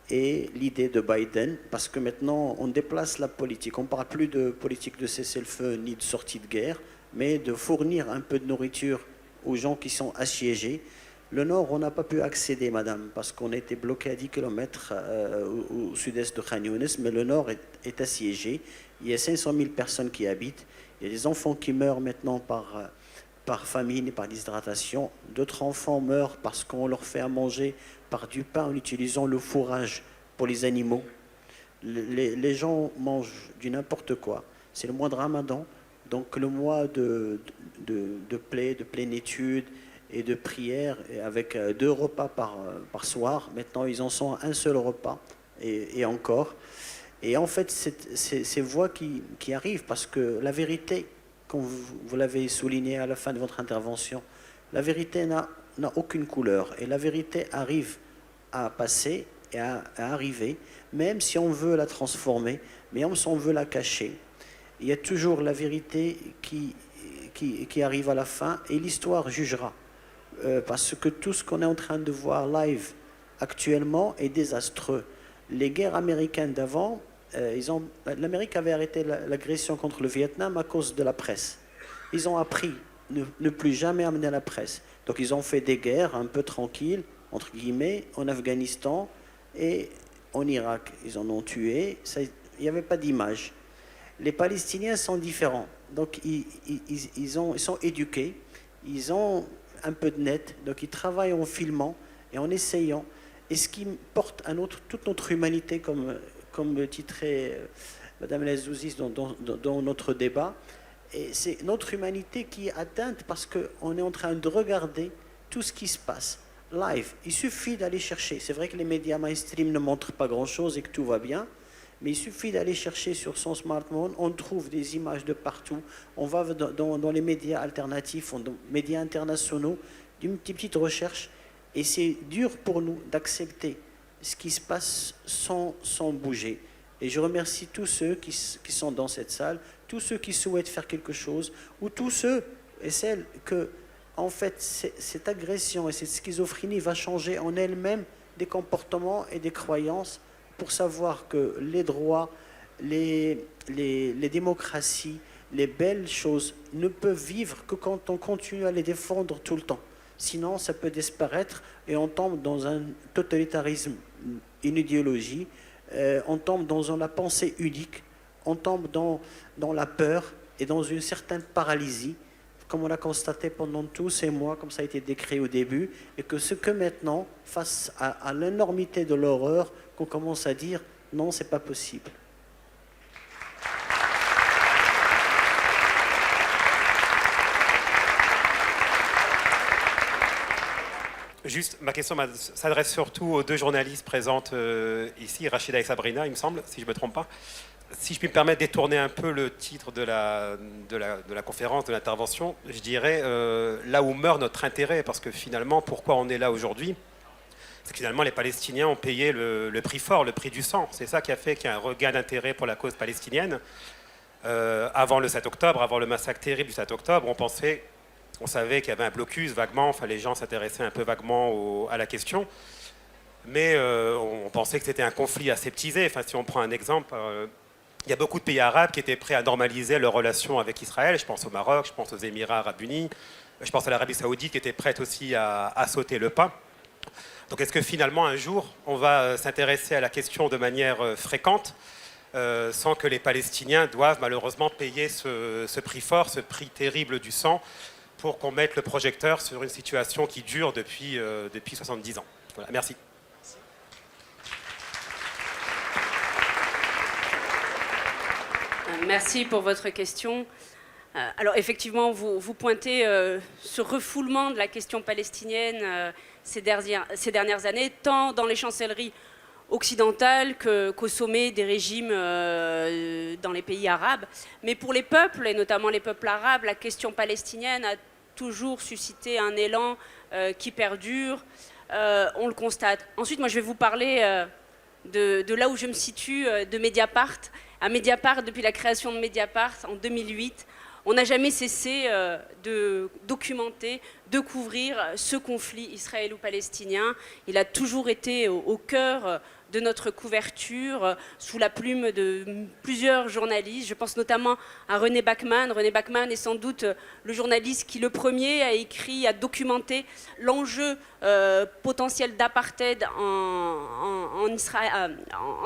Et l'idée de Biden, parce que maintenant on déplace la politique, on ne parle plus de politique de cessez-le-feu ni de sortie de guerre, mais de fournir un peu de nourriture aux gens qui sont assiégés. Le nord, on n'a pas pu accéder, madame, parce qu'on a été bloqué à 10 km au sud-est de Khan Younis, mais le nord est assiégé. Il y a 500 000 personnes qui y habitent. Il y a des enfants qui meurent maintenant par famine et par déshydratation. D'autres enfants meurent parce qu'on leur fait à manger par du pain en utilisant le fourrage pour les animaux. Les gens mangent du n'importe quoi. C'est le mois de Ramadan, donc le mois de plénitude et de prière, avec 2 repas par soir. Maintenant, ils en sont à un seul repas, et encore. Et en fait, c'est ces voix qui arrivent, parce que la vérité, comme vous l'avez souligné à la fin de votre intervention, la vérité n'a aucune couleur. Et la vérité arrive à passer et à arriver, même si on veut la transformer, même si on veut la cacher. Il y a toujours la vérité qui arrive à la fin, et l'histoire jugera. Parce que tout ce qu'on est en train de voir live actuellement est désastreux. Les guerres américaines d'avant, l'Amérique avait arrêté l'agression contre le Vietnam à cause de la presse. Ils ont appris ne plus jamais amener la presse. Donc ils ont fait des guerres un peu tranquilles, entre guillemets, en Afghanistan et en Irak. Ils en ont tué, il n'y avait pas d'image. Les Palestiniens sont différents. Donc ils sont éduqués, ils ont un peu de net, donc ils travaillent en filmant et en essayant. Et ce qui porte à toute notre humanité, comme titrait Madame Lazouzi dans notre débat, et c'est notre humanité qui est atteinte parce qu'on est en train de regarder tout ce qui se passe live. Il suffit d'aller chercher. C'est vrai que les médias mainstream ne montrent pas grand-chose et que tout va bien, Mais il suffit d'aller chercher sur son smartphone, on trouve des images de partout, on va dans les médias alternatifs, dans les médias internationaux, d'une petite recherche, et c'est dur pour nous d'accepter ce qui se passe sans bouger. Et je remercie tous ceux qui sont dans cette salle, tous ceux qui souhaitent faire quelque chose, ou tous ceux et celles que, en fait, cette agression et cette schizophrénie va changer en elle-même des comportements et des croyances pour savoir que les droits, les démocraties, les belles choses ne peuvent vivre que quand on continue à les défendre tout le temps. Sinon, ça peut disparaître et on tombe dans un totalitarisme, une idéologie, on tombe dans la pensée unique, on tombe dans la peur et dans une certaine paralysie, comme on l'a constaté pendant tous ces mois, comme ça a été décrit au début, et que ce que maintenant, face à l'énormité de l'horreur, qu'on commence à dire non, c'est pas possible. Juste, ma question s'adresse surtout aux deux journalistes présentes ici, Rachida et Sabrina, il me semble, si je ne me trompe pas. Si je puis me permettre de détourner un peu le titre de la conférence, de l'intervention, je dirais là où meurt notre intérêt, parce que finalement, pourquoi on est là aujourd'hui, c'est que finalement les Palestiniens ont payé le prix fort, le prix du sang. C'est ça qui a fait qu'il y a un regain d'intérêt pour la cause palestinienne. Avant le 7 octobre, avant le massacre terrible du 7 octobre, on savait qu'il y avait un blocus vaguement, enfin les gens s'intéressaient un peu vaguement à la question, mais on pensait que c'était un conflit aseptisé. Enfin, si on prend un exemple, il y a beaucoup de pays arabes qui étaient prêts à normaliser leurs relations avec Israël. Je pense au Maroc, je pense aux Émirats arabes unis, je pense à l'Arabie saoudite qui était prête aussi à sauter le pas. Donc est-ce que finalement un jour on va s'intéresser à la question de manière fréquente sans que les Palestiniens doivent malheureusement payer ce prix fort, ce prix terrible du sang, pour qu'on mette le projecteur sur une situation qui dure depuis 70 ans. Voilà, merci. Merci pour votre question. Alors effectivement, vous pointez ce refoulement de la question palestinienne ces dernières années, tant dans les chancelleries occidentales qu'au sommet des régimes dans les pays arabes. Mais pour les peuples, et notamment les peuples arabes, la question palestinienne a toujours suscité un élan qui perdure. On le constate. Ensuite, moi, je vais vous parler de là où je me situe, de Mediapart. À Mediapart, depuis la création de Mediapart en 2008, on n'a jamais cessé de documenter, de couvrir ce conflit israélo-palestinien. Il a toujours été au cœur de notre couverture, sous la plume de plusieurs journalistes. Je pense notamment à René Bachmann. René Bachmann est sans doute le journaliste qui, le premier, a écrit, a documenté l'enjeu potentiel d'apartheid en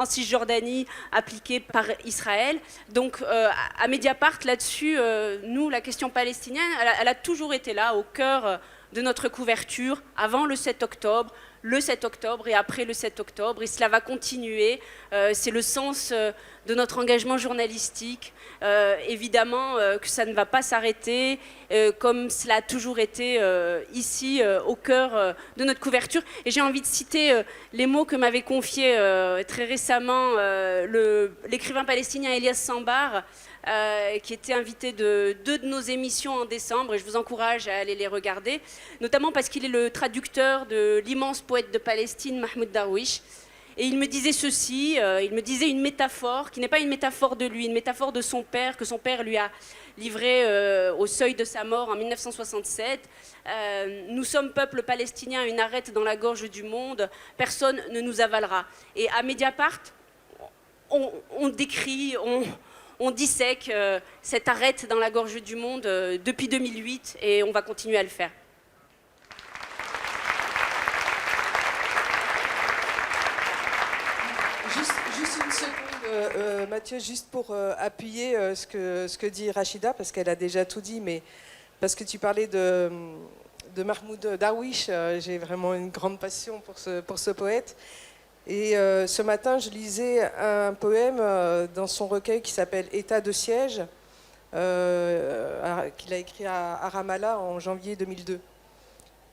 Cisjordanie appliqué par Israël. Donc à Mediapart, là-dessus, nous, la question palestinienne, elle a toujours été là, au cœur de notre couverture, avant le 7 octobre, le 7 octobre et après le 7 octobre, et cela va continuer. C'est le sens de notre engagement journalistique. Évidemment que ça ne va pas s'arrêter, comme cela a toujours été ici, au cœur de notre couverture. Et j'ai envie de citer les mots que m'avait confiés très récemment l'écrivain palestinien Elias Sambar, qui était invité de 2 de nos émissions en décembre, et je vous encourage à aller les regarder, notamment parce qu'il est le traducteur de l'immense poète de Palestine, Mahmoud Darwish. Et il me disait ceci, il me disait une métaphore, qui n'est pas une métaphore de lui, une métaphore de son père, que son père lui a livré au seuil de sa mort en 1967. Nous sommes peuple palestinien, une arête dans la gorge du monde, personne ne nous avalera. Et à Mediapart, on décrit, on dissèque cette arête dans la gorge du monde depuis 2008, et on va continuer à le faire. Juste une seconde, Mathieu, juste pour appuyer ce que dit Rachida, parce qu'elle a déjà tout dit, mais parce que tu parlais de Mahmoud Darwish, j'ai vraiment une grande passion pour ce poète. Et ce matin, je lisais un poème dans son recueil qui s'appelle « État de siège », qu'il a écrit à Ramallah en janvier 2002,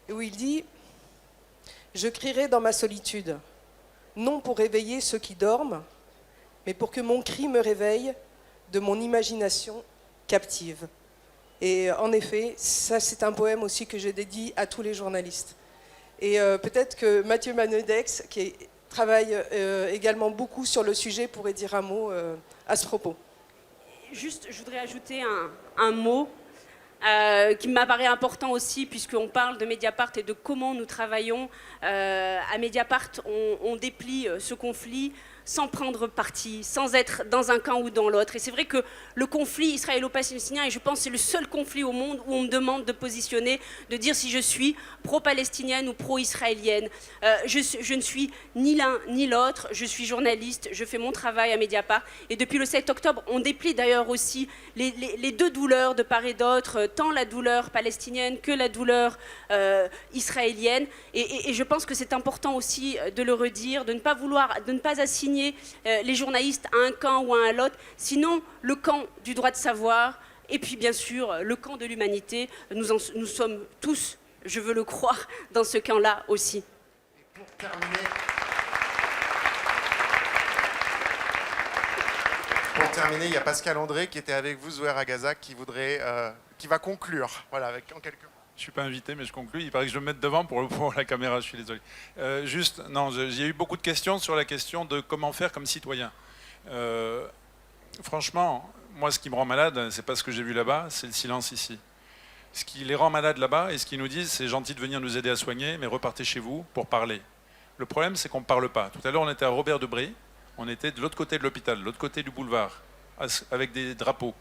et où il dit « Je crierai dans ma solitude, non pour réveiller ceux qui dorment, mais pour que mon cri me réveille de mon imagination captive. Et en effet, ça c'est un poème aussi que je dédie à tous les journalistes. Et peut-être que Mathieu Manodex, qui travaille également beaucoup sur le sujet, pourrait dire un mot à ce propos. Juste, je voudrais ajouter un mot qui m'apparaît important aussi, puisqu'on parle de Mediapart et de comment nous travaillons. À Mediapart, on déplie ce conflit sans prendre parti, sans être dans un camp ou dans l'autre. Et c'est vrai que le conflit israélo-palestinien, et je pense que c'est le seul conflit au monde où on me demande de positionner, de dire si je suis pro-palestinienne ou pro-israélienne. Je ne suis ni l'un ni l'autre, je suis journaliste, je fais mon travail à Mediapart. Et depuis le 7 octobre, on déplie d'ailleurs aussi les deux douleurs de part et d'autre, tant la douleur palestinienne que la douleur israélienne. Et je pense que c'est important aussi de le redire, de ne pas assigner les journalistes à un camp ou à un autre, sinon le camp du droit de savoir et puis bien sûr le camp de l'humanité. Nous sommes tous, je veux le croire, dans ce camp-là aussi. Et pour terminer, il y a Pascal André qui était avec vous, Zouher Agaza, qui va conclure. Voilà, en quelques mots. Je ne suis pas invité, mais je conclus. Il paraît que je me mette devant pour la caméra, je suis désolé. J'ai eu beaucoup de questions sur la question de comment faire comme citoyen. Franchement, moi, ce qui me rend malade, c'est pas ce que j'ai vu là-bas, c'est le silence ici. Ce qui les rend malades là-bas, et ce qu'ils nous disent, c'est gentil de venir nous aider à soigner, mais repartez chez vous pour parler. Le problème, c'est qu'on ne parle pas. Tout à l'heure, on était à Robert-Debré, on était de l'autre côté de l'hôpital, de l'autre côté du boulevard, avec des drapeaux.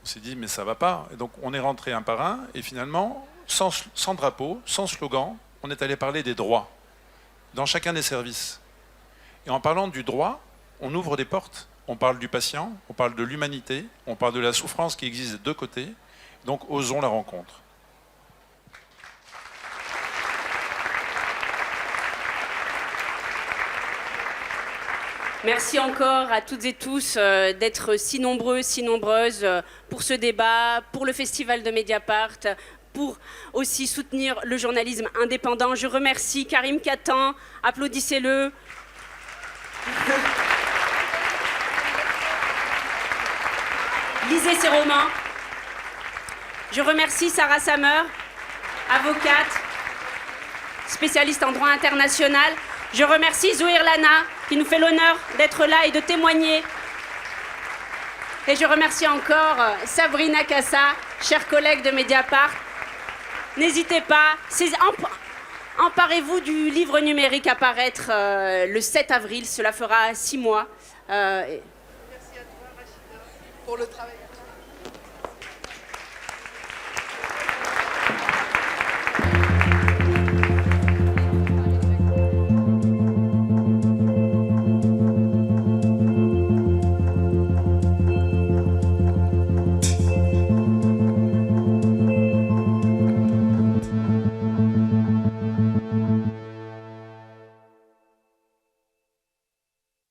On s'est dit, mais ça va pas. Et donc, on est rentré un par un, et finalement, sans drapeau, sans slogan, on est allé parler des droits dans chacun des services. Et en parlant du droit, on ouvre des portes. On parle du patient, on parle de l'humanité, on parle de la souffrance qui existe des deux côtés. Donc, osons la rencontre. Merci encore à toutes et tous d'être si nombreux, si nombreuses pour ce débat, pour le festival de Mediapart, pour aussi soutenir le journalisme indépendant. Je remercie Karim Katan, applaudissez-le. Lisez ses romans. Je remercie Sarah Samer, avocate, spécialiste en droit international. Je remercie Zouhir Lana, qui nous fait l'honneur d'être là et de témoigner. Et je remercie encore Sabrina Kassa, chère collègue de Mediapart. N'hésitez pas, emparez-vous du livre numérique à paraître le 7 avril, cela fera 6 mois. Merci à toi, Rachida, pour le travail.